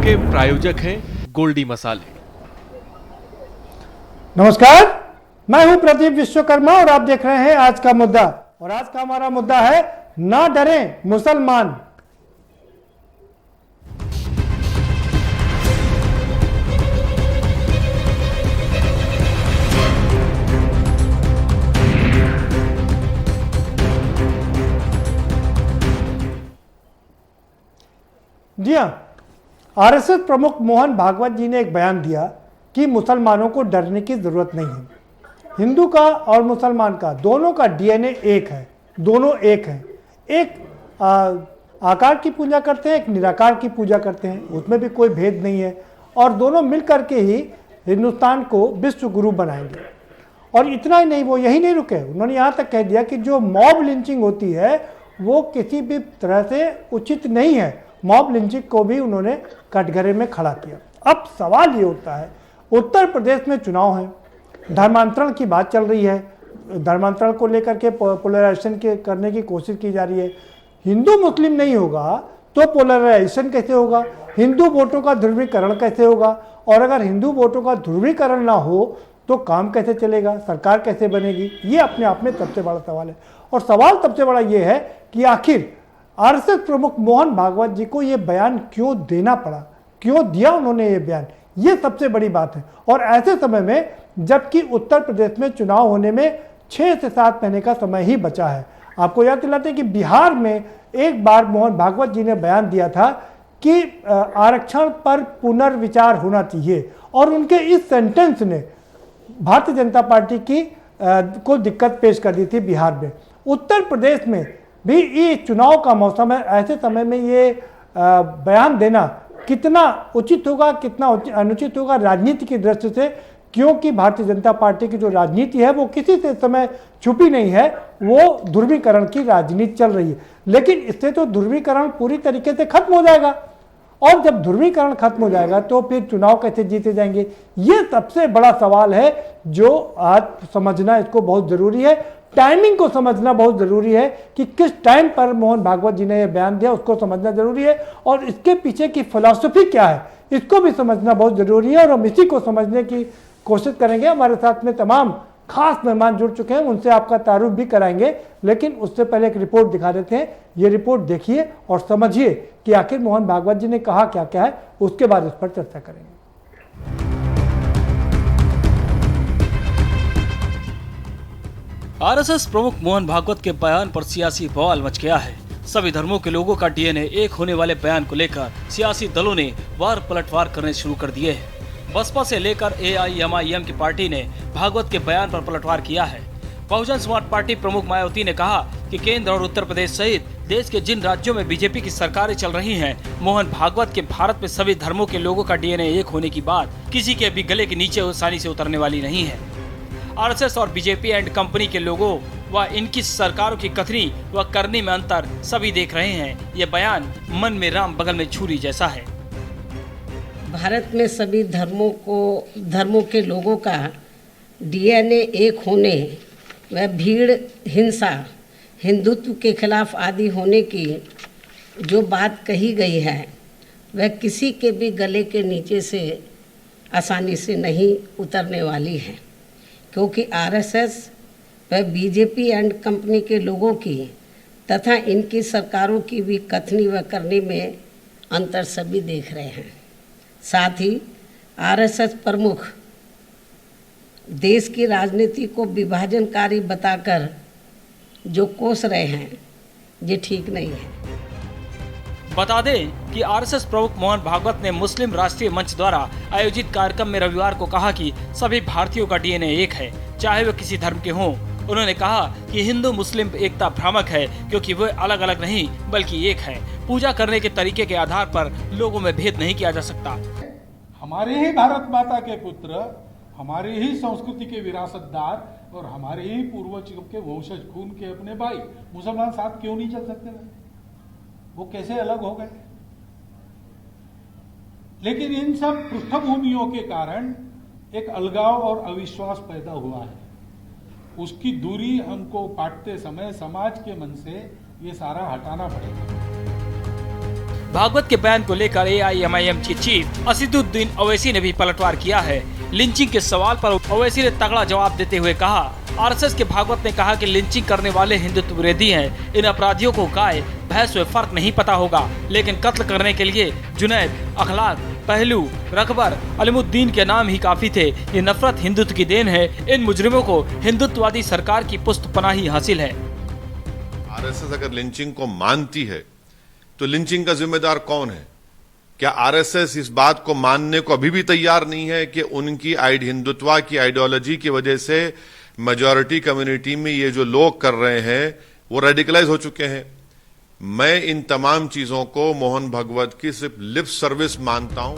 के प्रायोजक हैं गोल्डी मसाले। नमस्कार, मैं हूं प्रदीप विश्वकर्मा और आप देख रहे हैं आज का मुद्दा। और आज का हमारा मुद्दा है ना डरें मुसलमान। जी हां, आरएसएस प्रमुख मोहन भागवत जी ने एक बयान दिया कि मुसलमानों को डरने की जरूरत नहीं है। हिंदू का और मुसलमान का दोनों का डीएनए एक है, दोनों एक हैं। एक आकार की पूजा करते हैं, एक निराकार की पूजा करते हैं, उसमें भी कोई भेद नहीं है। और दोनों मिल करके ही हिंदुस्तान को विश्व गुरु बनाएंगे। और इतना ही नहीं, वो यही नहीं रुके, उन्होंने यहाँ तक कह दिया कि जो मॉब लिंचिंग होती है वो किसी भी तरह से उचित नहीं है। मॉब लिंचिंग को भी उन्होंने कटघरे में खड़ा किया। अब सवाल ये उठता है, उत्तर प्रदेश में चुनाव है, धर्मांतरण की बात चल रही है, धर्मांतरण को लेकर के पोलराइजेशन करने की कोशिश की जा रही है। हिंदू मुस्लिम नहीं होगा तो पोलराइजेशन कैसे होगा? हिंदू वोटों का ध्रुवीकरण कैसे होगा? और अगर हिंदू वोटों का ध्रुवीकरण ना हो तो काम कैसे चलेगा, सरकार कैसे बनेगी? ये अपने आप में सबसे बड़ा सवाल है। और सवाल सबसे बड़ा ये है कि आखिर आरएसएस प्रमुख मोहन भागवत जी को ये बयान क्यों देना पड़ा, क्यों दिया उन्होंने ये बयान, ये सबसे बड़ी बात है। और ऐसे समय में जबकि उत्तर प्रदेश में चुनाव होने में 6 से 7 महीने का समय ही बचा है। आपको याद दिलाते हैं कि बिहार में एक बार मोहन भागवत जी ने बयान दिया था कि आरक्षण पर पुनर्विचार होना चाहिए, और उनके इस सेंटेंस ने भारतीय जनता पार्टी की को दिक्कत पेश कर दी थी बिहार में। उत्तर प्रदेश में भी ये चुनाव का मौसम है, ऐसे समय में ये बयान देना कितना उचित होगा, कितना अनुचित होगा राजनीति की दृष्टि से, क्योंकि भारतीय जनता पार्टी की जो राजनीति है वो किसी से समय छुपी नहीं है, वो ध्रुवीकरण की राजनीति चल रही है। लेकिन इससे तो ध्रुवीकरण पूरी तरीके से खत्म हो जाएगा, और जब ध्रुवीकरण खत्म हो जाएगा तो फिर चुनाव कैसे जीते जाएंगे? ये सबसे बड़ा सवाल है जो आज समझना इसको बहुत जरूरी है। टाइमिंग को समझना बहुत जरूरी है कि किस टाइम पर मोहन भागवत जी ने यह बयान दिया, उसको समझना जरूरी है। और इसके पीछे की फिलॉसफी क्या है इसको भी समझना बहुत जरूरी है, और हम इसी को समझने की कोशिश करेंगे। हमारे साथ में तमाम खास मेहमान जुड़ चुके हैं, उनसे आपका तारुफ भी कराएंगे। लेकिन उससे पहले एक रिपोर्ट दिखा देते हैं। ये रिपोर्ट देखिए और समझिए कि आखिर मोहन भागवत जी ने कहा क्या क्या है, उसके बाद इस पर चर्चा करेंगे। आरएसएस प्रमुख मोहन भागवत के बयान पर सियासी बवाल मच गया है। सभी धर्मों के लोगों का डीएनए एक होने वाले बयान को लेकर सियासी दलों ने वार पलटवार करने शुरू कर दिए हैं। बसपा से लेकर एआईएमआईएम की पार्टी ने भागवत के बयान पर पलटवार किया है। बहुजन समाज पार्टी प्रमुख मायावती ने कहा कि केंद्र और उत्तर प्रदेश सहित देश के जिन राज्यों में बीजेपी की सरकारें चल रही हैं, मोहन भागवत के भारत में सभी धर्मों के लोगों का डीएनए एक होने की बात किसी के भी गले के नीचे आसानी से उतरने वाली नहीं है। आरएसएस और बीजेपी एंड कंपनी के लोगों व इनकी सरकारों की कथनी व करनी में अंतर सभी देख रहे हैं। ये बयान मन में राम बगल में छुरी जैसा है। भारत में सभी धर्मों के लोगों का डीएनए एक होने व भीड़ हिंसा, हिंदुत्व के खिलाफ आदि होने की जो बात कही गई है वह किसी के भी गले के नीचे से आसानी से नहीं उतरने वाली है, क्योंकि आरएसएस व बीजेपी एंड कंपनी के लोगों की तथा इनकी सरकारों की भी कथनी व करनी में अंतर सभी देख रहे हैं। साथ ही आरएसएस प्रमुख देश की राजनीति को विभाजनकारी बताकर जो कोस रहे हैं, ये ठीक नहीं है। बता दें कि आरएसएस प्रमुख मोहन भागवत ने मुस्लिम राष्ट्रीय मंच द्वारा आयोजित कार्यक्रम में रविवार को कहा कि सभी भारतीयों का डीएनए एक है, चाहे वे किसी धर्म के हों। उन्होंने कहा कि हिंदू मुस्लिम एकता भ्रामक है, क्योंकि वे अलग अलग नहीं बल्कि एक है। पूजा करने के तरीके के आधार पर लोगों में भेद नहीं किया जा सकता। हमारे ही भारत माता के पुत्र, हमारी ही संस्कृति के विरासतदार और हमारे ही पूर्वजों के वंशज खून के अपने भाई मुसलमान साथ क्यों नहीं चल सकते? वो कैसे अलग हो गए? लेकिन इन सब पृष्ठभूमियों के कारण एक अलगाव और अविश्वास पैदा हुआ है। उसकी दूरी हमको काटते समय समाज के मन से ये सारा हटाना पड़ेगा। भागवत के बयान को लेकर AIMIM के चीफ असदुद्दीन ओवैसी ने भी पलटवार किया है। लिंचिंग के सवाल पर ओवैसी ने तगड़ा जवाब देते हुए कहा, आरएसएस के भागवत ने कहा कि लिंचिंग करने वाले हिंदुत्व विरोधी हैं। इन अपराधियों को गाय भैंस में फर्क नहीं पता होगा, लेकिन कत्ल करने के लिए जुनैद, अखलाक, पहलू, रकबर, अलीमुद्दीन के नाम ही काफी थे। ये नफरत हिंदुत्व की देन है। इन मुजरिमों को हिंदुत्ववादी सरकार की पुष्ट पनाही हासिल है। आरएसएस अगर लिंचिंग को मानती है तो लिंचिंग का जिम्मेदार कौन है? क्या आरएसएस इस बात को मानने को अभी भी तैयार नहीं है कि उनकी हिंदुत्व की आइडियोलॉजी की वजह से मेजॉरिटी कम्युनिटी में ये जो लोग कर रहे हैं वो रेडिकलाइज हो चुके हैं? मैं इन तमाम चीजों को मोहन भागवत की सिर्फ लिप सर्विस मानता हूं।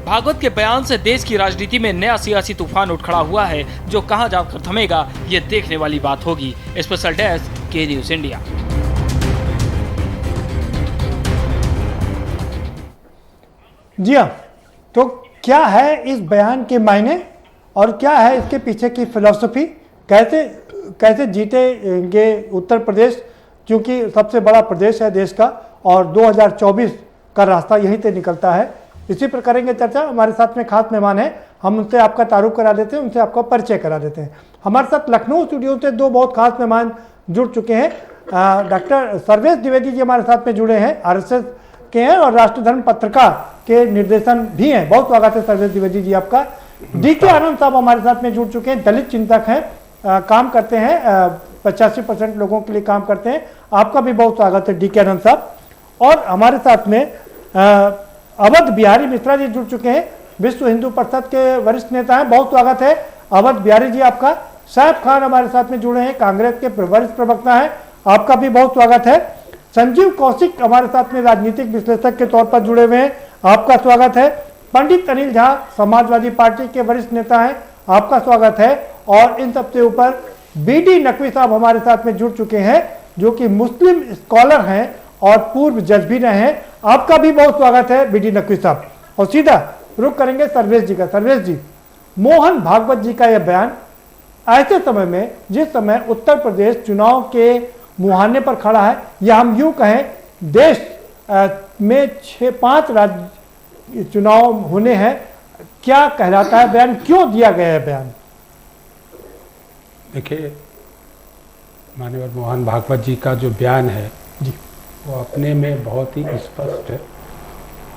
भागवत के बयान से देश की राजनीति में नया सियासी तूफान उठ खड़ा हुआ है, जो कहां जाकर थमेगा ये देखने वाली बात होगी। स्पेशल डेस्क के न्यूज इंडिया। जी हाँ, तो क्या है इस बयान के मायने और क्या है इसके पीछे की फिलॉसफी? कैसे जीतेंगे उत्तर प्रदेश, क्योंकि सबसे बड़ा प्रदेश है देश का और 2024 का रास्ता यहीं से निकलता है। इसी पर करेंगे चर्चा। हमारे साथ में खास मेहमान हैं, हम उनसे आपका तारुफ करा देते हैं, उनसे आपका परिचय करा देते हैं। हमारे साथ लखनऊ स्टूडियो से दो बहुत खास मेहमान जुड़ चुके हैं। डॉक्टर सर्वेश द्विवेदी जी हमारे साथ में जुड़े हैं, आरएसएस के हैं और राष्ट्रधर्म पत्रिका के निर्देशन भी हैं। बहुत स्वागत है सर्वेश द्विवेदी जी आपका। DK आनंद साहब हमारे साथ में जुड़ चुके हैं, दलित चिंतक हैं, काम करते हैं, 85% लोगों के लिए काम करते हैं। आपका भी बहुत स्वागत है DK आनंद साहब। और हमारे साथ में अवध बिहारी मिश्रा जी जुड़ चुके हैं, विश्व हिंदू परिषद के वरिष्ठ नेता हैं। बहुत स्वागत है अवध बिहारी जी आपका। सैफ खान हमारे साथ में जुड़े हैं, कांग्रेस के वरिष्ठ प्रवक्ता हैं, आपका भी बहुत स्वागत है। संजीव कौशिक हमारे साथ में राजनीतिक विश्लेषक के तौर पर जुड़े हुए हैं, आपका स्वागत है। पंडित अनिल झा समाजवादी पार्टी के वरिष्ठ नेता हैं, आपका स्वागत है। और इन सबसे ऊपर BD नकवी साहब हमारे साथ में जुड़ चुके हैं, जो कि मुस्लिम स्कॉलर हैं और पूर्व जज भी रहे हैं, आपका भी बहुत स्वागत है BD नकवी साहब। और सीधा रुख करेंगे सर्वेश जी का। सर्वेश जी, मोहन भागवत जी का यह बयान ऐसे समय में, जिस समय उत्तर प्रदेश चुनाव के मुहाने पर खड़ा है, या हम यूं कहें देश में 6-5 राज्य चुनाव होने हैं, क्या कहलाता है बयान, क्यों दिया गया है बयान? देखिए, माननीय मोहन भागवत जी का जो बयान है जी, वो अपने में बहुत ही स्पष्ट है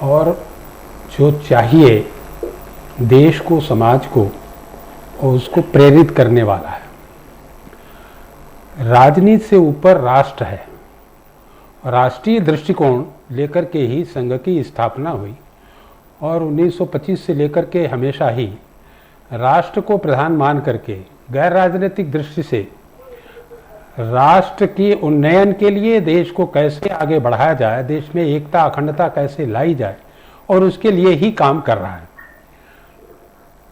और जो चाहिए देश को, समाज को, और उसको प्रेरित करने वाला है। राजनीति से ऊपर राष्ट्र है। राष्ट्रीय दृष्टिकोण लेकर के ही संघ की स्थापना हुई और 1925 से लेकर के हमेशा ही राष्ट्र को प्रधान मान करके गैर राजनीतिक दृष्टि से राष्ट्र के उन्नयन के लिए देश को कैसे आगे बढ़ाया जाए, देश में एकता अखंडता कैसे लाई जाए, और उसके लिए ही काम कर रहा है।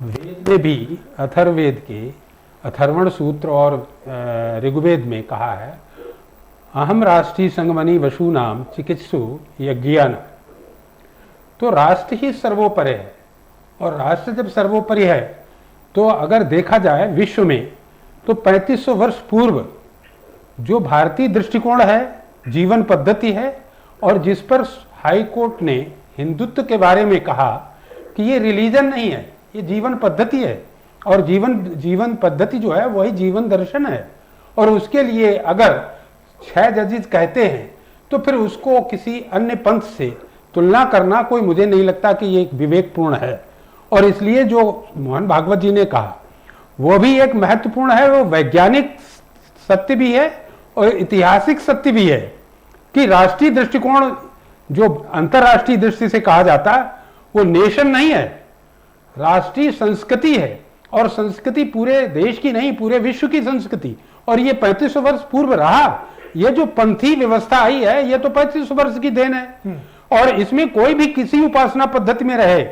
वेद में भी अथर्ववेद के अथर्वण सूत्र और ऋग्वेद में कहा है, अहम राष्ट्रीय संगमनी वशु नाम चिकित्सु यज्ञान। तो राष्ट्र ही सर्वोपरि है, और राष्ट्र जब सर्वोपरि है तो अगर देखा जाए विश्व में तो 3500 वर्ष पूर्व जो भारतीय दृष्टिकोण है, जीवन पद्धति है, और जिस पर हाई कोर्ट ने हिंदुत्व के बारे में कहा कि ये रिलीजन नहीं है, ये जीवन पद्धति है, और जीवन पद्धति जो है वही जीवन दर्शन है, और उसके लिए अगर 6 जजेस कहते हैं तो फिर उसको किसी अन्य पंथ से तुलना करना कोई, मुझे नहीं लगता कि ये एक विवेकपूर्ण है। और इसलिए जो मोहन भागवत जी ने कहा वो भी एक महत्वपूर्ण है, वो वैज्ञानिक सत्य भी है और ऐतिहासिक सत्य भी है कि राष्ट्रीय दृष्टिकोण जो अंतर्राष्ट्रीय दृष्टि से कहा जाता है वो नेशन नहीं है, राष्ट्रीय संस्कृति है, और संस्कृति पूरे देश की नहीं, पूरे विश्व की संस्कृति। और ये 3500 वर्ष पूर्व रहा। ये जो पंथी व्यवस्था आई है ये तो 3500 वर्ष की देन है, और इसमें कोई भी किसी उपासना पद्धति में रहे,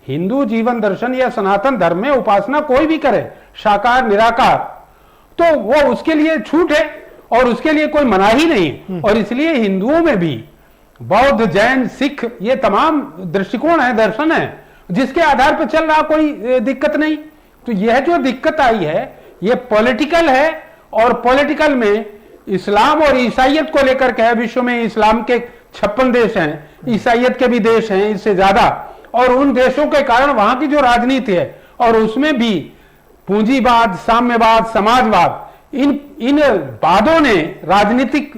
हिंदू जीवन दर्शन या सनातन धर्म में उपासना कोई भी करे, शाकाहार निराकार, तो वो उसके लिए छूट है और उसके लिए कोई मनाही नहीं। और इसलिए हिंदुओं में भी बौद्ध, जैन, सिख, ये तमाम दृष्टिकोण है, दर्शन है, जिसके आधार पर चल रहा, कोई दिक्कत नहीं। तो यह जो दिक्कत आई है ये पॉलिटिकल है, और पॉलिटिकल में इस्लाम और ईसाइयत को लेकर के है। विश्व में इस्लाम के 56 देश हैं, ईसाइयत के भी देश हैं इससे ज्यादा, और उन देशों के कारण वहां की जो राजनीति है और उसमें भी पूंजीवाद, साम्यवाद, समाजवाद, इन वादों ने राजनीतिक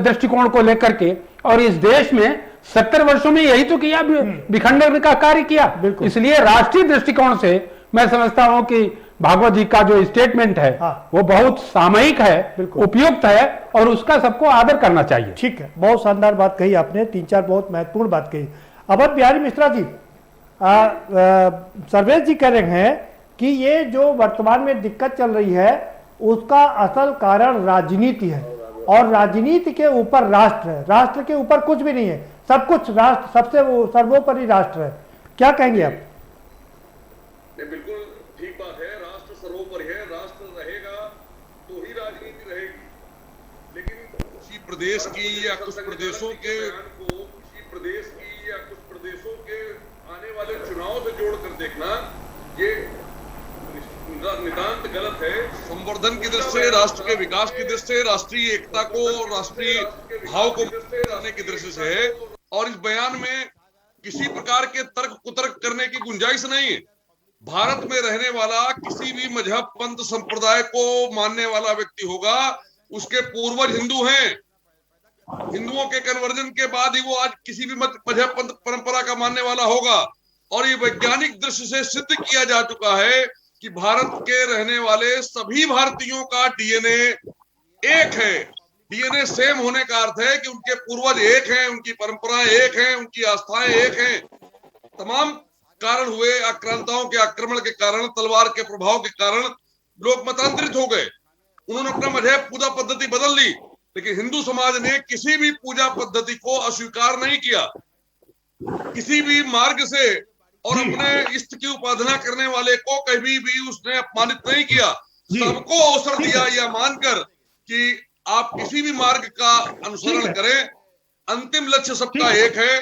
दृष्टिकोण को लेकर के और इस देश में 70 वर्षों में यही तो किया, विखंडन का कार्य किया। इसलिए राष्ट्रीय दृष्टिकोण से मैं समझता हूं कि भागवत जी का जो स्टेटमेंट है वो बहुत सामयिक है, उपयुक्त है और उसका सबको आदर करना चाहिए। ठीक है, बहुत शानदार बात कही आपने, 3-4 बहुत महत्वपूर्ण बात कही। अवध बिहारी मिश्रा जी, सर्वेश जी कह रहे हैं कि ये जो वर्तमान में दिक्कत चल रही है उसका असल कारण राजनीति है और राजनीति के ऊपर राष्ट्र है, राष्ट्र के ऊपर कुछ भी नहीं है, सब कुछ राष्ट्र सबसे सर्वोपरि राष्ट्र है। क्या कहेंगे आप? बिल्कुल ठीक बात है, राष्ट्र सर्वोपरि है, राष्ट्र रहेगा तो ही राजनीति रहेगी। लेकिन किसी प्रदेश की या कुछ प्रदेशों के आने वाले चुनाव से जोड़कर देखना ये नितांत गलत है। संवर्धन की दृष्टि से, राष्ट्र के विकास की दृष्टि से, राष्ट्रीय एकता को, राष्ट्रीय भाव को लाने की दृष्टि से है और इस बयान में किसी प्रकार के तर्क कुतर्क करने की गुंजाइश नहीं है। भारत में रहने वाला किसी भी मजहब, पंथ, संप्रदाय को मानने वाला व्यक्ति होगा, उसके पूर्वज हिंदू हैं। हिंदुओं के कन्वर्जन के बाद ही वो आज किसी भी मजहब, पंथ, परंपरा का मानने वाला होगा और ये वैज्ञानिक दृष्टि से सिद्ध किया जा चुका है कि भारत के रहने वाले सभी भारतीयों का डीएनए एक है। डीएनए सेम होने का अर्थ है कि उनके पूर्वज एक हैं, उनकी परंपराएं एक हैं, उनकी आस्थाएं एक हैं। तमाम कारण हुए आक्रांताओं के आक्रमण के कारण, तलवार के प्रभाव के कारण लोग मतांतरित हो गए, उन्होंने अपना मजहब, पूजा पद्धति बदल ली, लेकिन हिंदू समाज ने किसी भी पूजा पद्धति को अस्वीकार नहीं किया, किसी भी मार्ग से, और अपने इष्ट की उपासना करने वाले को कभी भी उसने अपमानित नहीं किया। सबको अवसर दिया यह मानकर कि आप किसी भी मार्ग का अनुसरण करें, अंतिम लक्ष्य सबका एक है,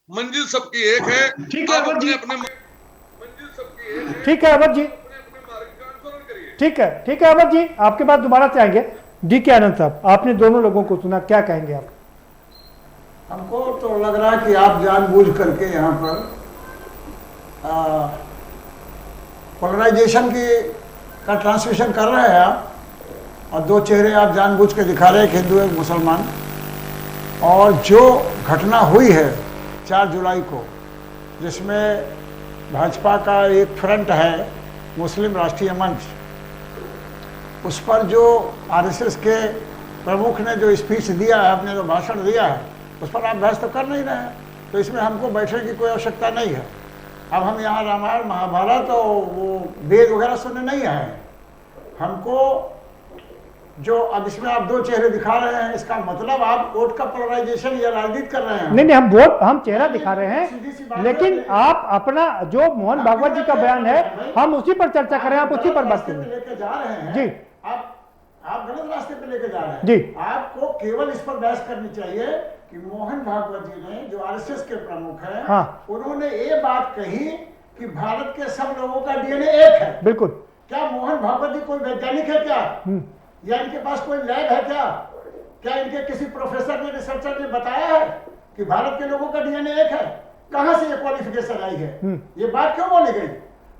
मंजिल सबकी एक है। आप अपने अपने मंजिल सबकी एक है। ठीक है अवध जी, अपने मार्ग का अनुसरण करिए। ठीक है अवध जी, आपके बाद दोबारा से आएंगे। DK आनंद साहब, आपने दोनों लोगों को सुना, क्या कहेंगे आप? हमको तो लग रहा है कि आप जानबूझ करके यहाँ पर पोलराइजेशन का ट्रांसमिशन कर रहे हैं आप, और दो चेहरे आप जानबूझ के दिखा रहे हैं, एक हिंदू एक मुसलमान। और जो घटना हुई है 4 जुलाई को, जिसमें भाजपा का एक फ्रंट है मुस्लिम राष्ट्रीय मंच, उस पर जो RSS के प्रमुख ने जो स्पीच दिया है, आपने जो भाषण दिया है, उस पर आप बहस तो कर नहीं रहे हैं, तो इसमें हमको बैठने की कोई आवश्यकता नहीं है। अब हम यहाँ रामायण, महाभारत और वो वेद वगैरह सुनने नहीं आए हैं। हमको जो अब इसमें आप दो चेहरे दिखा रहे हैं, इसका मतलब आप वोट का पोलराइजेशन या राजनीति कर रहे हैं। नहीं, हम चेहरा दिखा रहे हैं, लेकिन आप अपना जो मोहन भागवत जी का बयान है, हम उसी पर चर्चा करें, आप उसी पर बात करें। लेके जा रहे हैं जी, आप गलत रास्ते पे लेके जा रहे हैं। जी, आपको केवल इस पर बहस करनी चाहिए कि मोहन भागवत जी ने, जो RSS के प्रमुख हैं, हाँ, उन्होंने ये बात कही कि भारत के सब लोगों का डीएनए एक है। बिल्कुल। क्या मोहन भागवत जी कोई वैज्ञानिक है क्या? या इनके पास कोई लैब है क्या? क्या इनके किसी प्रोफेसर ने, रिसर्चर ने बताया है कि भारत के लोगों का डीएनए एक है? कहां से ये क्वालिफिकेशन आई है? ये बात क्यों बोली गई?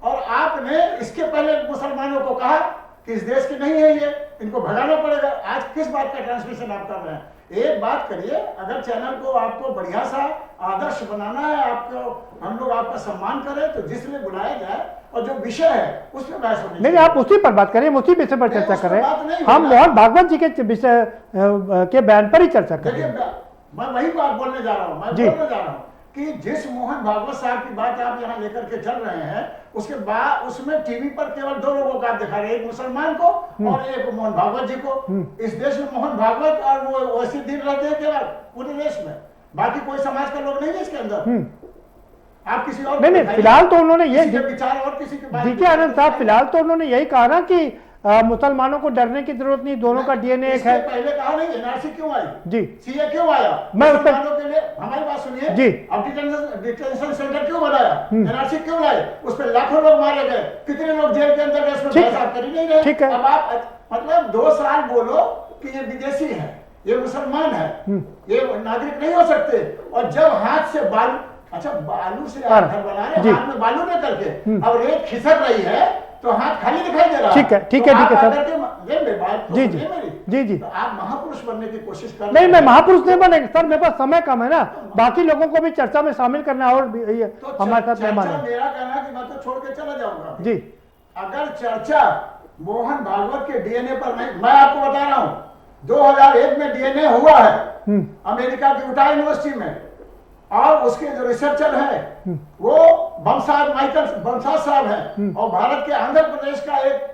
और आपने इसके पहले मुसलमानों को कहा कि इस देश के नहीं है ये, इनको भगाना पड़ेगा। आज किस बात का ट्रांसमिशन आप कर रहे हैं? एक बात करिए, अगर चैनल को आपको बढ़िया सा आदर्श बनाना है, आपको हम लोग आपका सम्मान करें, तो जिसमें बुलाया जाए और जो विषय है उस पर बहस होनी। नहीं, आप उसी पर बात करें, उसी विषय पर चर्चा करें। हम मोहन भागवत जी के विषय के बयान पर ही चर्चा करें। मैं वही बात बोलने जा रहा हूँ, मैं बोलने जा रहा हूँ कि जिस मोहन भागवत साहब की बात आप यहाँ लेकर के चल रहे हैं, उसके बाद उसमें टीवी पर केवल 2 लोगों का आप दिखा रहे हैं, एक मुसलमान को और एक मोहन भागवत जी को। इस देश में मोहन भागवत और वो वैसे दिन रहते हैं केवल पूरे देश में, बाकी कोई समाज का लोग नहीं है इसके अंदर। आप किसी और नहीं, फिलहाल तो उन्होंने ये विचार और किसी के DK आनंद साहब, फिलहाल तो उन्होंने यही कहा ना कि मुसलमानों को डरने की जरूरत नहीं, दोनों का डीएनए एक है। पहले कहा नहीं, NRC क्यों आई जी, CA क्यों आया, मैं मुसलमानों के लिए हमारी बात सुनिए जी, अब डिटेंशन सेंटर क्यों बनाया, NRC क्यों लाए, उस पर लाखों लोग मारे गए, कितने लोग जेल के अंदर गए, उसमें बहस आप कर ही नहीं रहे। ठीक है, अब आप मतलब 2 साल बोलो कि ये विदेशी है, ये मुसलमान है, ये नागरिक नहीं हो सकते। और जब हाथ से बालू, अच्छा बालू से आप घर बना रहे, हाथ में बालू न करके अब रेत खिसक रही है तो हाथ खाली दिखाई दे रहा है। ठीक है, ठीक है, ठीक है सर। जी जी जी जी, तो आप महापुरुष बनने की कोशिश कर नहीं, मैं महापुरुष नहीं बनेगा सर, मेरे पास समय कम है ना, बाकी लोगों को भी चर्चा में शामिल करना है, और तो हमारे साथ मेहमान है। मेरा कहना है कि मैं तो छोड़ के चला जाऊंगा जी। अगर चर्चा मोहन भागवत के डीएनए पर नहीं, मैं आपको बता रहा हूं 2001 में डीएनए हुआ है अमेरिका की उटा यूनिवर्सिटी में, और उसके जो रिसर्चर हैं वो माइकल बंसाल साहब हैं, और भारत के आंध्र प्रदेश का एक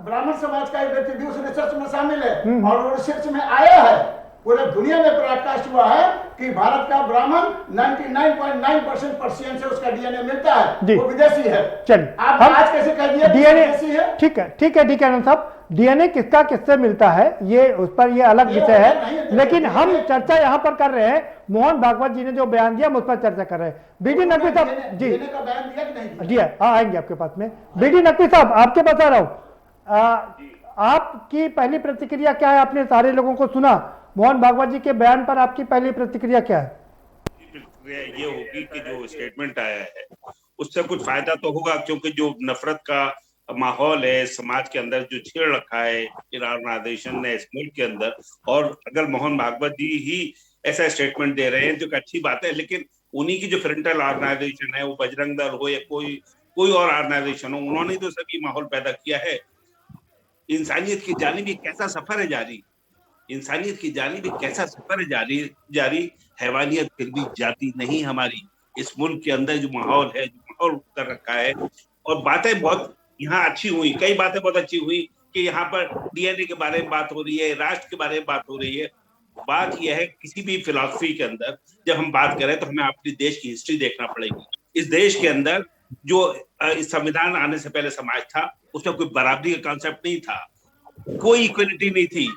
ब्राह्मण समाज का एक व्यक्ति भी उस रिसर्च में शामिल है, और वो रिसर्च में आया है, पूरे दुनिया में ब्रॉडकास्ट हुआ है कि भारत का ब्राह्मण 99.9% पर्सियन से उसका डीएनए मिलता है, वो विदेशी है। चलिए, आप आज कैसे कह दिए डीएनए विदेशी है? ठीक है, ठीक है, डी के आनंद साहब, डीएनए किसका किससे मिलता है ये उस पर ये अलग विषय है, लेकिन हम चर्चा यहाँ पर कर रहे हैं, मोहन भागवत जी ने जो बयान दिया हम उस पर चर्चा कर रहे हैं। बीडी नकवी साहब जी, का बयान दिया कि नहीं जी हाँ, आएंगे आपके पास में। बीडी नकवी साहब, आपके पास आ रहा हूँ, आपकी पहली प्रतिक्रिया क्या है? आपने सारे लोगों को सुना, मोहन भागवत जी के बयान पर आपकी पहली प्रतिक्रिया क्या है? प्रतिक्रिया ये होगी कि जो स्टेटमेंट आया है उससे कुछ फायदा तो होगा, क्योंकि जो नफरत का माहौल है समाज के अंदर जो छेड़ रखा है ऑर्गेनाइजेशन ने इस मुल्क के अंदर, और अगर मोहन भागवत जी ही ऐसा स्टेटमेंट दे रहे हैं तो अच्छी बात है, लेकिन उन्हीं की जो फ्रंटल ऑर्गेनाइजेशन है, वो बजरंग दल हो या कोई और ऑर्गेनाइजेशन हो, उन्होंने तो सभी माहौल पैदा किया है। इंसानियत की जानिब कैसा सफर है जारी, इंसानियत की जानिब कैसा सफर है जारी, हैवानियत फिर भी जाती नहीं हमारी। इस मुल्क के अंदर जो माहौल है, जो माहौल कर रखा है, और बातें बहुत यहाँ अच्छी हुई, कई बातें बहुत अच्छी हुई कि यहाँ पर डीएनए के बारे में बात हो रही है, राष्ट्र के बारे में बात हो रही है। बात यह है किसी भी फिलॉसफी के अंदर जब हम बात करें तो हमें अपने देश की हिस्ट्री देखना पड़ेगी। इस देश के अंदर जो इस संविधान आने से पहले समाज था उसमें कोई बराबरी का कॉन्सेप्ट नहीं था, कोई इक्वलिटी नहीं थी,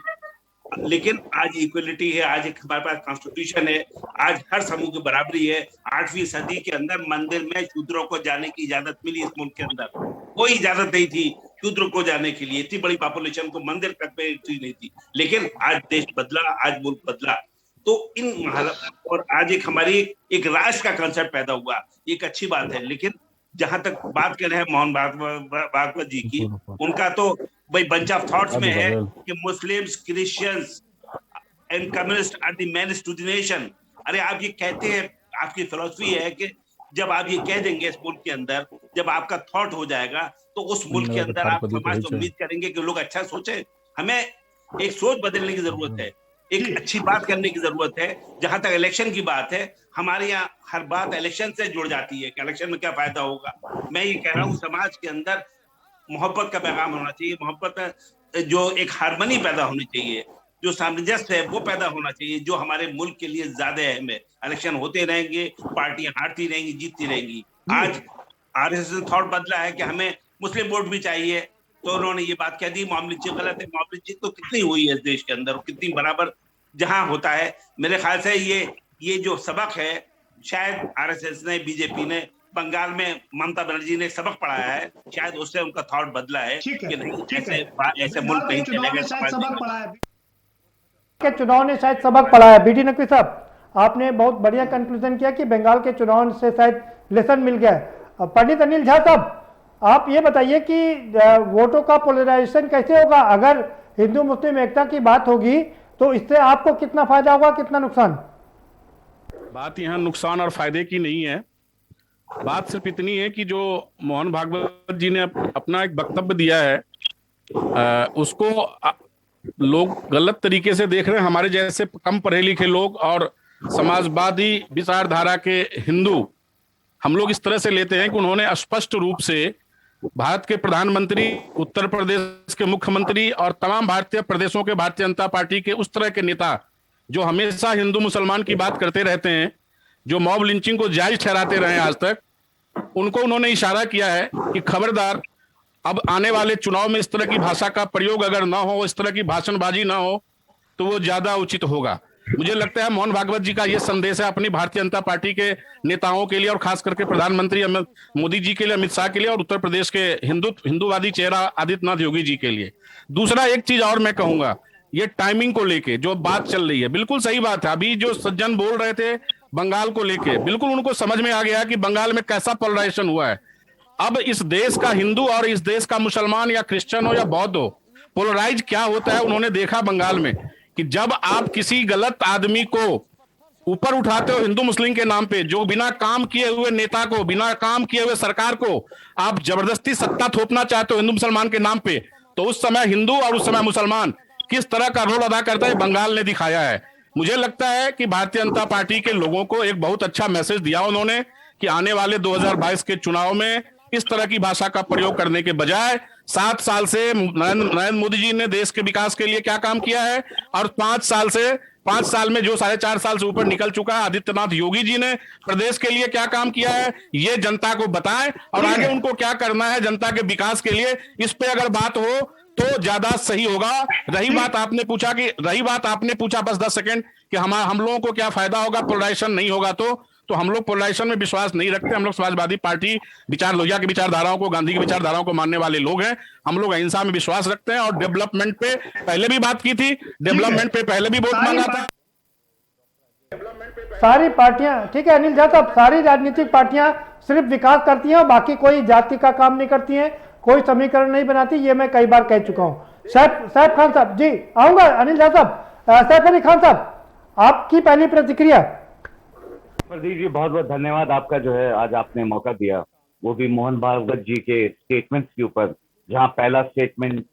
लेकिन आज इक्वलिटी है, आज एक हमारे पास कॉन्स्टिट्यूशन है, आज हर समूह की बराबरी है। 8वीं सदी के अंदर मंदिर में शूद्रों को जाने की इजाजत मिली, इस मुल्क के अंदर कोई इजाजत नहीं थी शूद्रों को जाने के लिए, इतनी बड़ी पॉपुलेशन को मंदिर तक में एंट्री नहीं थी, लेकिन आज देश बदला, आज मुल्क बदला। तो इन और आज एक हमारी एक राष्ट्र का कंसेप्ट पैदा हुआ, एक अच्छी बात है। लेकिन जहां तक बात कर रहे हैं मोहन भागवत जी की, उनका तो भाई बंच ऑफ थॉट्स में है कि Muslims, Christians and communist are the menace to the nation. अरे आप ये कहते हैं, आपकी फिलॉसफी है कि जब आप ये कह देंगे इस मुल्क के अंदर, जब आपका थॉट हो जाएगा तो उस मुल्क के अंदर आप समाज से उम्मीद करेंगे कि लोग अच्छा सोचे। हमें एक सोच बदलने की जरूरत है, एक अच्छी बात करने की जरूरत है। जहां तक इलेक्शन की बात है, हमारे यहाँ हर बात इलेक्शन से जुड़ जाती है कि इलेक्शन में क्या फायदा होगा। मैं ये कह रहा हूँ समाज के अंदर मोहब्बत का पैगाम होना चाहिए, मोहब्बत में जो एक हार्मनी पैदा होनी चाहिए, जो सामंजस्य है वो पैदा होना चाहिए, जो हमारे मुल्क के लिए ज्यादा अहम है। इलेक्शन होते रहेंगे, पार्टियां हारती रहेंगी, जीतती रहेंगी। आज आरएसएस ने थॉट बदला है कि हमें मुस्लिम वोट भी चाहिए, तो उन्होंने ये बात कह दी मोहम्मद जी गलत है। मोहम्मद जी तो कितनी हुई है इस देश के अंदर, कितनी बराबर जहां होता है। मेरे ख्याल से ये जो सबक है, शायद आरएसएस ने, बीजेपी ने बंगाल में ममता बनर्जी ने सबक पढ़ाया है, शायद उससे उनका थॉट बदला है कि नहीं ऐसे मुल्क नहीं चलेगा। के चुनाव ने शायद सबक पढ़ा है। बीडी नकवी साहब, आपने बहुत बढ़िया कंक्लूजन किया कि बंगाल के चुनाव से शायद लेसन मिल गया है। पंडित अनिल झा साहब, आप ये बताइए कि वोटों का पोलराइजेशन कैसे होगा? अगर हिंदू मुस्लिम एकता की बात होगी तो इससे आपको कितना फायदा होगा, कितना नुकसान? बात यहाँ नुकसान और फायदे की नहीं है, बात सिर्फ इतनी है कि जो मोहन भागवत जी ने अपना एक वक्तव्य दिया है, उसको लोग गलत तरीके से देख रहे हैं। हमारे जैसे कम पढ़े लिखे लोग और समाजवादी विचारधारा के हिंदू, हम लोग इस तरह से लेते हैं कि उन्होंने स्पष्ट रूप से भारत के प्रधानमंत्री, उत्तर प्रदेश के मुख्यमंत्री और तमाम भारतीय प्रदेशों के भारतीय जनता पार्टी के उस तरह के नेता जो हमेशा हिंदू मुसलमान की बात करते रहते हैं, जो मॉब लिंचिंग को जायज ठहराते रहे आज तक, उनको उन्होंने इशारा किया है कि खबरदार, अब आने वाले चुनाव में इस तरह की भाषा का प्रयोग अगर ना हो, इस तरह की भाषणबाजी ना हो, तो वो ज्यादा उचित होगा। मुझे लगता है मोहन भागवत जी का ये संदेश है अपनी भारतीय जनता पार्टी के नेताओं के लिए और खास करके प्रधानमंत्री मोदी जी के लिए, अमित शाह के लिए और उत्तर प्रदेश के हिंदूवादी चेहरा आदित्यनाथ योगी जी के लिए। दूसरा एक चीज और मैं कहूंगा ये टाइमिंग को लेके जो बात चल रही है, बिल्कुल सही बात है। अभी जो सज्जन बोल रहे थे बंगाल को लेके, बिल्कुल उनको समझ में आ गया कि बंगाल में कैसा पोलराइजेशन हुआ है। अब इस देश का हिंदू और इस देश का मुसलमान या क्रिश्चियन हो या बौद्ध हो, पोलराइज क्या होता है उन्होंने देखा बंगाल में, कि जब आप किसी गलत आदमी को ऊपर उठाते हो हिंदू मुस्लिम के नाम पे, जो बिना काम किए हुए नेता को, बिना काम किए हुए सरकार को आप जबरदस्ती सत्ता थोपना चाहते हो हिंदू मुसलमान के नाम पे, तो उस समय हिंदू और उस समय मुसलमान किस तरह का रोल अदा करता है बंगाल ने दिखाया है। मुझे लगता है कि भारतीय जनता पार्टी के लोगों को एक बहुत अच्छा मैसेज दिया उन्होंने कि आने वाले 2022 के चुनाव में इस तरह की भाषा का प्रयोग करने के बजाय 7 साल से नरेंद्र मोदी जी ने देश के विकास के लिए क्या काम किया है, और 5 साल में जो 4.5 साल से ऊपर निकल चुका है आदित्यनाथ योगी जी ने प्रदेश के लिए क्या काम किया है, ये जनता को बताएं, और आगे उनको क्या करना है जनता के विकास के लिए, इस पे अगर बात हो तो ज्यादा सही होगा। रही बात आपने पूछा बस 10 सेकंड कि हम लोगों को क्या फायदा होगा पोलराइजेशन नहीं होगा, तो हम लोग पोलराइजेशन में विश्वास नहीं रखते। हम लोग समाजवादी पार्टी लोहिया की विचारधाराओं को, गांधी की विचारधाराओं को मानने वाले लोग हैं। हम लोग अहिंसा में विश्वास रखते हैं और डेवलपमेंट पे पहले भी बात की थी, डेवलपमेंट पे पहले भी वोट मांगा था। सारी पार्टियां, ठीक है अनिल झा साहब, सारी राजनीतिक पार्टियां सिर्फ विकास करती हैं और बाकी कोई जाति का काम नहीं करती हैं, कोई समीकरण नहीं बनाती, ये मैं कई बार कह चुका हूं। सैफ खान साहब जी, आऊंगा अनिल झा साहब। सैफ अली खान साहब, आपकी पहली प्रतिक्रिया। प्रदीप जी बहुत बहुत धन्यवाद आपका, जो है आज आपने मौका दिया, वो भी मोहन भागवत जी के स्टेटमेंट्स के ऊपर, जहां पहला स्टेटमेंट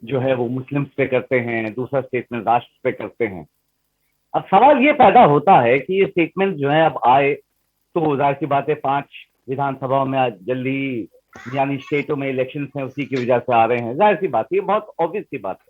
जो है वो मुस्लिम्स पे करते हैं, दूसरा स्टेटमेंट राष्ट्र पे करते हैं। अब सवाल ये पैदा होता है कि ये स्टेटमेंट जो है अब आए तो जाहिर सी बात है 5 विधानसभाओं में आज जल्दी यानी स्टेटों में इलेक्शन है उसी की वजह से आ रहे हैं, जाहिर सी बात है, ये बहुत ऑब्वियस सी बात है।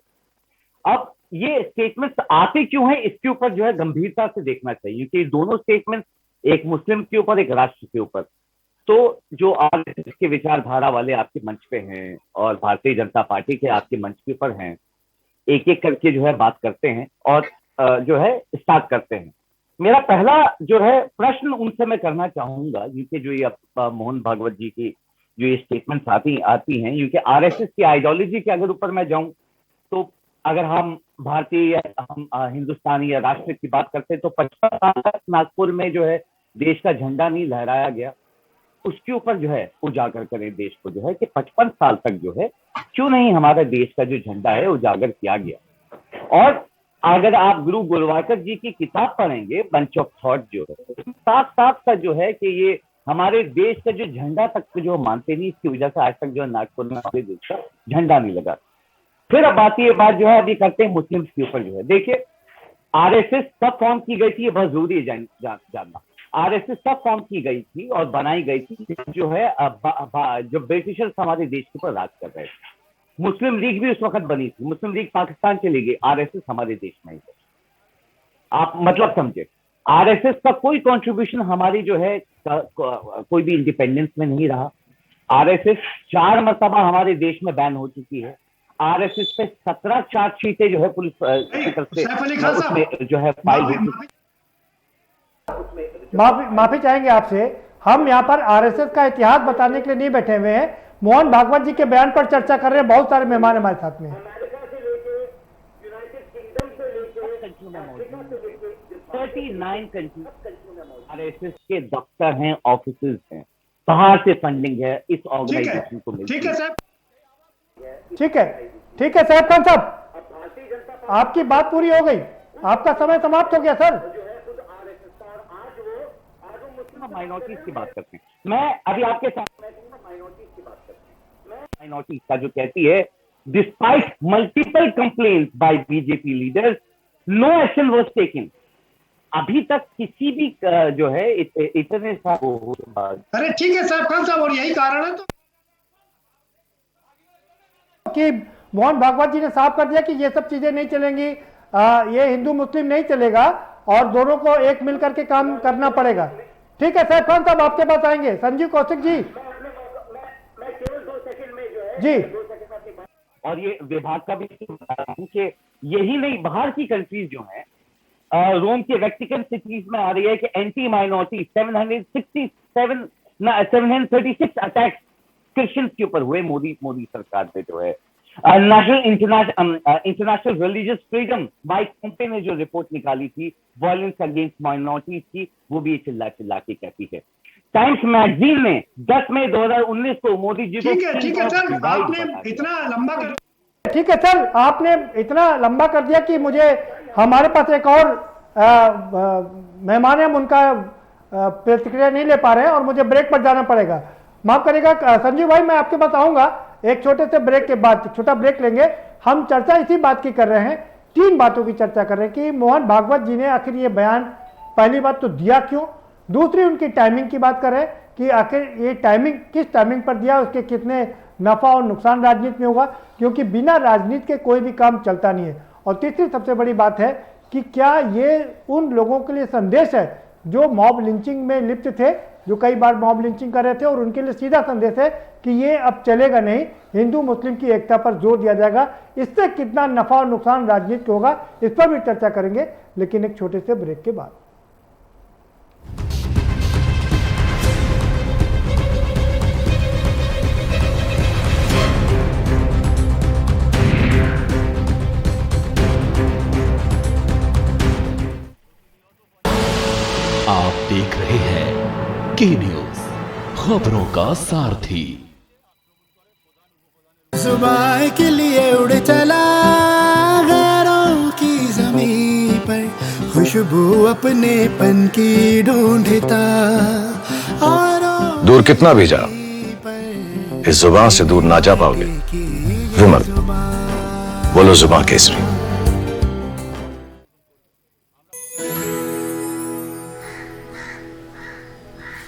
अब ये स्टेटमेंट्स आते क्यों हैं, इसके ऊपर जो है गंभीरता से देखना चाहिए कि दोनों स्टेटमेंट्स, एक मुस्लिम के ऊपर एक राष्ट्र के ऊपर, तो जो आरएसएस के विचारधारा वाले आपके मंच पे हैं और भारतीय जनता पार्टी के आपके मंच के ऊपर हैं, एक एक करके जो है बात करते हैं और जो है स्टार्ट करते हैं। मेरा पहला जो है प्रश्न उनसे मैं करना चाहूंगा, जिनके जो ये मोहन भागवत जी की जो ये स्टेटमेंट्स आती हैं, क्योंकि आरएसएस की आइडियोलॉजी के अगर ऊपर मैं जाऊं तो अगर हम भारतीय या हम हिंदुस्तानी या राष्ट्र की बात करते हैं तो 55 साल तक नागपुर में जो है देश का झंडा नहीं लहराया गया, उसके ऊपर जो है उजागर करें देश को, जो है कि 55 साल तक जो है क्यों नहीं हमारे देश का जो झंडा है उजागर किया गया। और अगर आप गुरु गोलवालकर जी की किताब पढ़ेंगे बंच ऑफ थॉट, जो है साफ साफ का जो है कि ये हमारे देश का जो झंडा तक जो मानते नहीं, इसकी वजह से आज तक जो है नागपुर में हमारे देश का झंडा नहीं लगा। फिर अब ये बात जो है अभी करते हैं मुस्लिम्स के ऊपर। जो है देखिए आरएसएस कब फॉर्म की गई थी, ये बहुत जरूरी है जानना। आरएसएस कब फॉर्म की गई थी और बनाई गई थी, जो है जो ब्रिटिशर्स हमारे देश के ऊपर राज कर रहे थे। मुस्लिम लीग भी उस वक्त बनी थी, मुस्लिम लीग पाकिस्तान चली गई, आरएसएस हमारे देश में ही है। आप मतलब समझे, आरएसएस का कोई कंट्रीब्यूशन हमारी जो है कोई भी इंडिपेंडेंस में नहीं रहा। आरएसएस 4 मरतबा हमारे देश में बैन हो चुकी है। आरएसएस पे 17 चार्जशीटें जो है पुलिस की तरफ से जो है फाइल हुई। माफी चाहेंगे आपसे, हम यहाँ पर आरएसएस का इतिहास बताने के लिए नहीं बैठे हुए हैं, मोहन भागवत जी के बयान पर चर्चा कर रहे हैं। बहुत सारे मेहमान हमारे साथ में। 39 कंट्रीज आरएसएस के दफ्तर हैं, ऑफिसेज हैं, कहां से फंडिंग है इस ऑर्गेनाइजेशन को मिलती है। ठीक है सैफ खान साहब, आपकी बात पूरी हो गई, आपका समय समाप्त हो गया सर। माइनॉरिटीज की बात करते हैं, मैं अभी आपके साथ माइनॉरिटीज का जो कहती है, despite multiple complaints by BJP leaders no action was taken. अभी तक किसी भी जो है इतने अरे ठीक है साहब खान साहब, और यही कारण है तो कि मोहन भागवत जी ने साफ कर दिया कि ये सब चीजें नहीं चलेंगी, ये हिंदू मुस्लिम नहीं चलेगा और दोनों को एक मिलकर के काम करना पड़ेगा। ठीक है सैफ खान साहब, आपके पास आएंगे। संजीव कौशिक जी। मैं केवल 2 सेकंड में जो है जी, और ये विभाग का भी कि यही नहीं, बाहर की कंट्रीज जो है रोम के वेटिकन सिटीज में आ रही है कि एंटी माइनॉरिटी 736 अटैक्स क्रिश्चियंस के ऊपर हुए मोदी सरकार ने जो है इंटरनेशनल रिलीजियस फ्रीडम माइक पोम्पे ने जो रिपोर्ट निकाली थी वायलेंस अगेंस्ट माइनॉरिटीज की, वो भी चिल्ला चिल्ला के कहती है। टाइम्स मैगजीन ने 10 मई 2019 को मोदी जी को ठीक है सर, आपने इतना लंबा कर ठीक है सर, आपने इतना लंबा कर दिया कि मुझे हमारे पास एक और मेहमान है, हम उनका प्रतिक्रिया नहीं ले पा रहे हैं और मुझे ब्रेक पर जाना पड़ेगा। माफ करिएगा संजीव भाई, मैं आपके पास आऊंगा एक छोटे से ब्रेक के बाद। छोटा ब्रेक लेंगे। हम चर्चा इसी बात की कर रहे हैं, 3 बातों की चर्चा कर रहे हैं कि मोहन भागवत जी ने आखिर ये बयान पहली बात तो दिया क्यों, दूसरी उनकी टाइमिंग की बात कर रहे हैं कि आखिर ये टाइमिंग किस टाइमिंग पर दिया, उसके कितने नफा और नुकसान राजनीति में होगा, क्योंकि बिना राजनीति के कोई भी काम चलता नहीं है। और तीसरी सबसे बड़ी बात है कि क्या ये उन लोगों के लिए संदेश है जो मॉब लिंचिंग में लिप्त थे, जो कई बार मॉब लिंचिंग कर रहे थे, और उनके लिए सीधा संदेश है कि ये अब चलेगा नहीं, हिंदू मुस्लिम की एकता पर जोर दिया जाएगा। इससे कितना नफा और नुकसान राजनीति को होगा, इस पर भी चर्चा करेंगे, लेकिन एक छोटे से ब्रेक के बाद। आप देख रहे हैं के न्यूज, खबरों का सारथी। जुबान के लिए उड़ चला गैरों की ज़मीं पर, खुशबू अपने पन की ढूंढता। दूर कितना भी जा, इस जुबान से दूर ना जा पाओगे। विमल, बोलो जुबान केसरी।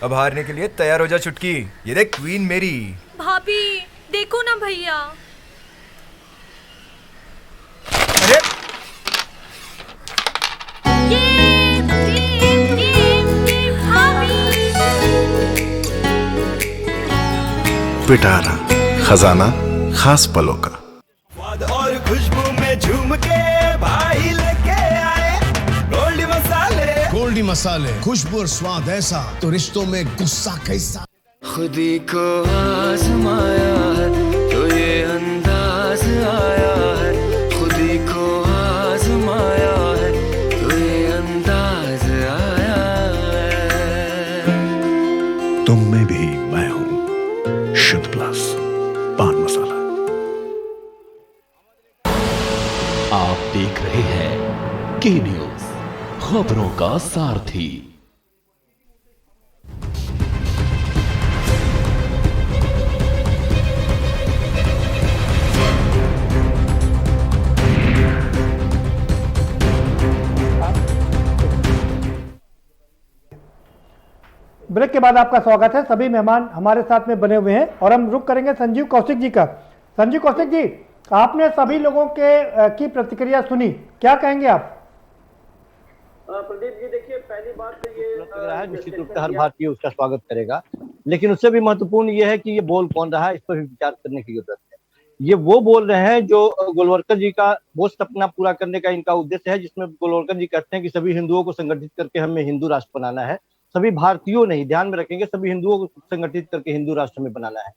अब हारने के लिए तैयार हो जा चुटकी। ये देख क्वीन मेरी। भाभी देखो ना भैया। अरे पिटारा खजाना खास पलों का। और खुशबू में झूम के भाई लेके आए गोल्डी मसाले। गोल्डी मसाले, खुशबू और स्वाद ऐसा तो रिश्तों में गुस्सा कैसा। खुदी को आजमाया है तो ये अंदाज आया है, खुदी को आजमाया है तो ये अंदाज आया है। तुम में भी मैं हूं, शुद्ध प्लस पान मसाला। आप देख रहे हैं के न्यूज, खबरों का सारथी। ब्रेक के बाद आपका स्वागत है। सभी मेहमान हमारे साथ में बने हुए हैं और हम रुक करेंगे संजीव कौशिक जी का। संजीव कौशिक जी, आपने सभी लोगों की प्रतिक्रिया सुनी, क्या कहेंगे आप? प्रदीप जी देखिए, पहली बात तो ये लग रहा है निश्चित रूप से हर भारतीय उसका स्वागत करेगा, लेकिन उससे भी महत्वपूर्ण ये है कि ये बोल कौन रहा है, इस पर भी विचार करने की जरूरत है। ये वो बोल रहे हैं जो गोलवलकर जी का वो सपना पूरा करने का इनका उद्देश्य है, जिसमें गोलवलकर जी कहते हैं कि सभी हिंदुओं को संगठित करके हमें हिंदू राष्ट्र बनाना है। सभी भारतीयों नहीं, ध्यान में रखेंगे, सभी हिंदुओं को संगठित करके हिंदू राष्ट्र में बनाना है।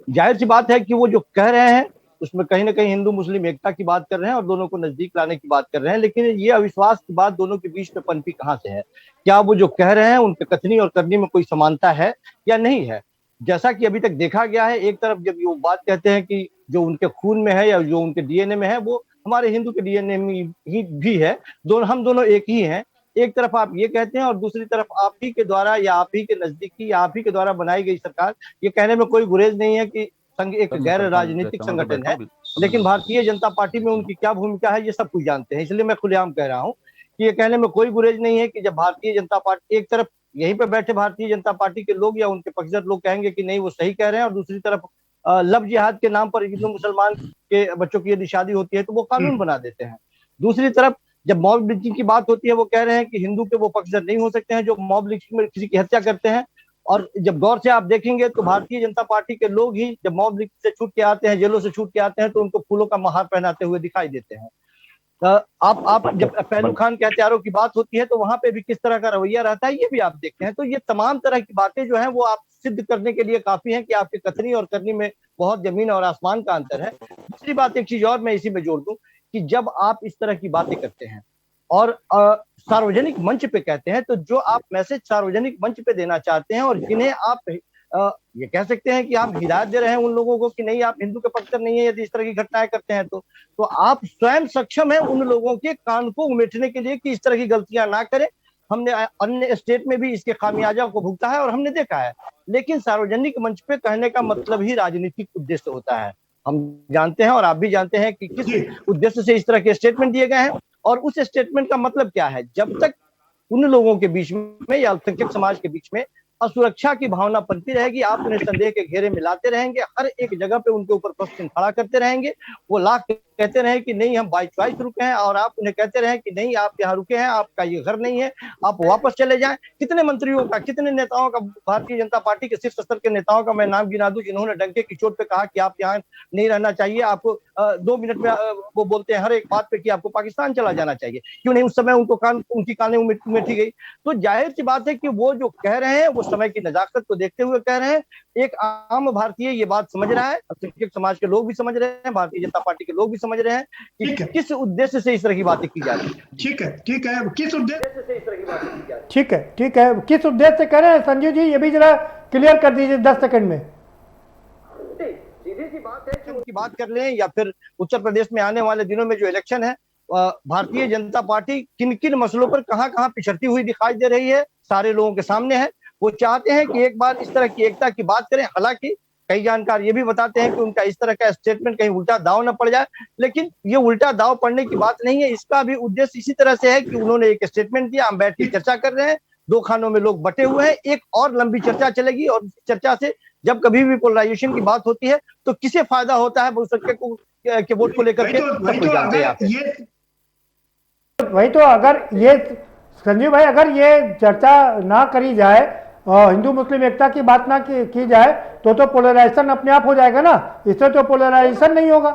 जाहिर सी बात है कि वो जो कह रहे हैं उसमें कहीं ना कहीं हिंदू मुस्लिम एकता की बात कर रहे हैं और दोनों को नजदीक लाने की बात कर रहे हैं, लेकिन ये अविश्वास की बात दोनों के बीच में पनपी कहाँ से है? क्या वो जो कह रहे हैं उनके कथनी और करनी में कोई समानता है या नहीं है? जैसा कि अभी तक देखा गया है, एक तरफ जब वो बात कहते हैं कि जो उनके खून में है या जो उनके डीएनए में है वो हमारे हिंदू के डीएनए में ही भी है, हम दोनों एक ही हैं। एक तरफ आप ये कहते हैं और दूसरी तरफ आप ही के द्वारा या आप ही के नजदीकी या आप ही के द्वारा बनाई गई सरकार, ये कहने में कोई गुरेज नहीं है कि संघ एक गैर राजनीतिक संगठन है, लेकिन भारतीय जनता पार्टी में उनकी क्या भूमिका है ये सब कुछ जानते हैं। इसलिए मैं खुलेआम कह रहा हूँ कि ये कहने में कोई गुरेज नहीं है कि जब भारतीय जनता पार्टी, एक तरफ यहीं पे बैठे भारतीय जनता पार्टी के लोग या उनके पक्षधर लोग कहेंगे कि नहीं वो सही कह रहे हैं, और दूसरी तरफ लव जिहाद के नाम पर हिंदू मुसलमान के बच्चों की यदि शादी होती है तो वो कानून बना देते हैं। दूसरी तरफ जब मॉब लिंचिंग की बात होती है वो कह रहे हैं कि हिंदू के वो पक्षधर नहीं हो सकते हैं जो मॉब लिंचिंग में किसी की हत्या करते हैं। और जब गौर से आप देखेंगे तो भारतीय जनता पार्टी के लोग ही जब मॉब लिंचिंग से छूट के आते हैं, जेलों से छूट के आते हैं, तो उनको फूलों का महार पहनाते हुए दिखाई देते हैं। आप जब पहलू खान के हत्यारों की बात होती है तो वहां पे भी किस तरह का रवैया रहता है ये भी आप देखते हैं। तो ये तमाम तरह की बातें जो है वो आप सिद्ध करने के लिए काफी है कि आपके कथनी और करनी में बहुत जमीन और आसमान का अंतर है। दूसरी बात, एक चीज और मैं इसी में जोड़ दूं कि जब आप इस तरह की बातें करते हैं और सार्वजनिक मंच पे कहते हैं, तो जो आप मैसेज सार्वजनिक मंच पे देना चाहते हैं और जिन्हें आप ये कह सकते हैं कि आप हिदायत दे रहे हैं उन लोगों को कि नहीं आप हिंदू के पक्ष नहीं है यदि इस तरह की घटनाएं करते हैं, तो आप स्वयं सक्षम हैं उन लोगों के कान को उमेटने के लिए कि इस तरह की गलतियां ना करें। हमने अन्य स्टेट में भी इसके खामियाजा को भुगता है और हमने देखा है। लेकिन सार्वजनिक मंच पे कहने का मतलब ही राजनीतिक उद्देश्य होता है। हम जानते हैं और आप भी जानते हैं कि किस उद्देश्य से इस तरह के स्टेटमेंट दिए गए हैं, और उस स्टेटमेंट का मतलब क्या है। जब तक उन लोगों के बीच में या अल्पसंख्यक समाज के बीच में असुरक्षा की भावना बनती रहेगी, आप उन्हें संदेह के घेरे में लाते रहेंगे, हर एक जगह पे उनके ऊपर प्रश्न खड़ा करते रहेंगे, वो लाख कहते रहे कि नहीं हम बाय चॉइस रुके हैं, और आप उन्हें कहते रहे कि नहीं आप यहाँ रुके हैं, आपका ये घर नहीं है, आप वापस चले जाएं। कितने मंत्रियों का, कितने नेताओं का, भारतीय जनता पार्टी के शीर्ष स्तर के नेताओं का मैं नाम गिना दूं जिन्होंने डंके की चोट पे कहा कि आप यहाँ नहीं रहना चाहिए, आपको 2 मिनट में वो बोलते हैं हर एक बात पे कि आपको पाकिस्तान चला जाना चाहिए। क्यों नहीं उस समय उनकी कानें उमेटी गई। तो जाहिर सी बात है कि वो जो कह रहे हैं वो समय की नजाकत को देखते हुए कह रहे हैं। एक आम भारतीय ये बात समझ रहा है, अल्पसंख्यक समाज के लोग भी समझ रहे हैं, भारतीय जनता पार्टी के लोग भी समझ रहे हैं कि किस उद्देश्य से इस तरह की बातें की जा रही है। ठीक है, किस उद्देश्य से इस तरह की बातें की जा रही है। ठीक है, किस उद्देश्य से कह रहे हैं संजीव जी, ये भी जरा क्लियर कर दीजिए 10 सेकंड में। सीधी सी बात है कि उनकी बात कर लें या फिर उत्तर प्रदेश में आने वाले दिनों में जो इलेक्शन है, भारतीय जनता पार्टी किन किन मसलों पर कहां पिछड़ती हुई दिखाई दे रही है सारे लोगों के सामने है। वो चाहते हैं कि एक बार इस तरह की एकता की बात करें। हालांकि कई जानकार ये भी बताते हैं कि उनका इस तरह का स्टेटमेंट कहीं उल्टा दाव न पड़ जाए, लेकिन ये उल्टा दाव पड़ने की बात नहीं है। इसका भी उद्देश्य इसी तरह से है कि उन्होंने एक स्टेटमेंट दिया, हम बैठ के चर्चा कर रहे हैं, 2 खानों में लोग बटे हुए हैं, एक और लंबी चर्चा चलेगी, और चर्चा से जब कभी भी पोलराइजेशन की बात होती है तो किसे फायदा होता है बहुसंख्यकों के वोट को लेकर के, वही तो अगर ये संजीव भाई अगर ये चर्चा ना करी जाए और हिंदू मुस्लिम एकता की बात ना की जाए तो पोलराइजेशन अपने आप हो जाएगा ना, इससे तो पोलराइजेशन नहीं होगा।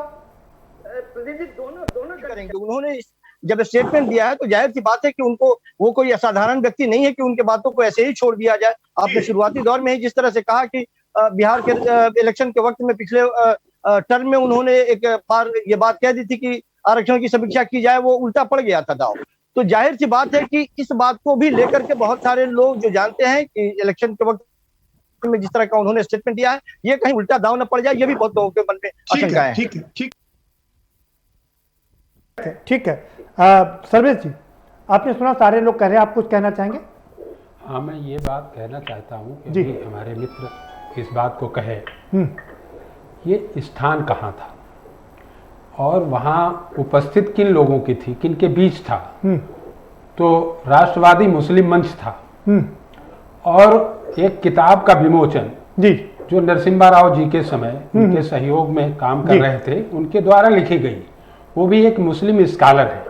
दोनों करेंगे। उन्होंने जब स्टेटमेंट दिया है तो जाहिर सी बात है कि उनको वो कोई असाधारण व्यक्ति नहीं है कि उनके बातों को ऐसे ही छोड़ दिया जाए। आपने शुरुआती दौर में ही जिस तरह से कहा कि बिहार के इलेक्शन के वक्त में पिछले टर्म में उन्होंने एक बार ये बात कह दी थी कि आरक्षण की समीक्षा की जाए, वो उल्टा पड़ गया था दाव। तो जाहिर सी बात है कि इस बात को भी लेकर के बहुत सारे लोग जो जानते हैं कि इलेक्शन के वक्त में जिस तरह का उन्होंने स्टेटमेंट दिया है, ये कहीं उल्टा दाव न पड़ जाए, ये भी बहुत लोगों के मन में आशंकाएं हैं। ठीक है। सर्वेश जी, आपने सुना सारे लोग कह रहे हैं, आप कुछ कहना चाहेंगे? हाँ, मैं ये बात कहना चाहता हूँ कि हमारे मित्र इस बात को कहे, ये स्थान कहाँ था और वहाँ उपस्थित किन लोगों की थी, किन के बीच था। तो राष्ट्रवादी मुस्लिम मंच था और एक किताब का विमोचन जो नरसिम्हा राव जी के समय उनके सहयोग में काम कर रहे थे, उनके द्वारा लिखी गई, वो भी एक मुस्लिम स्कॉलर है।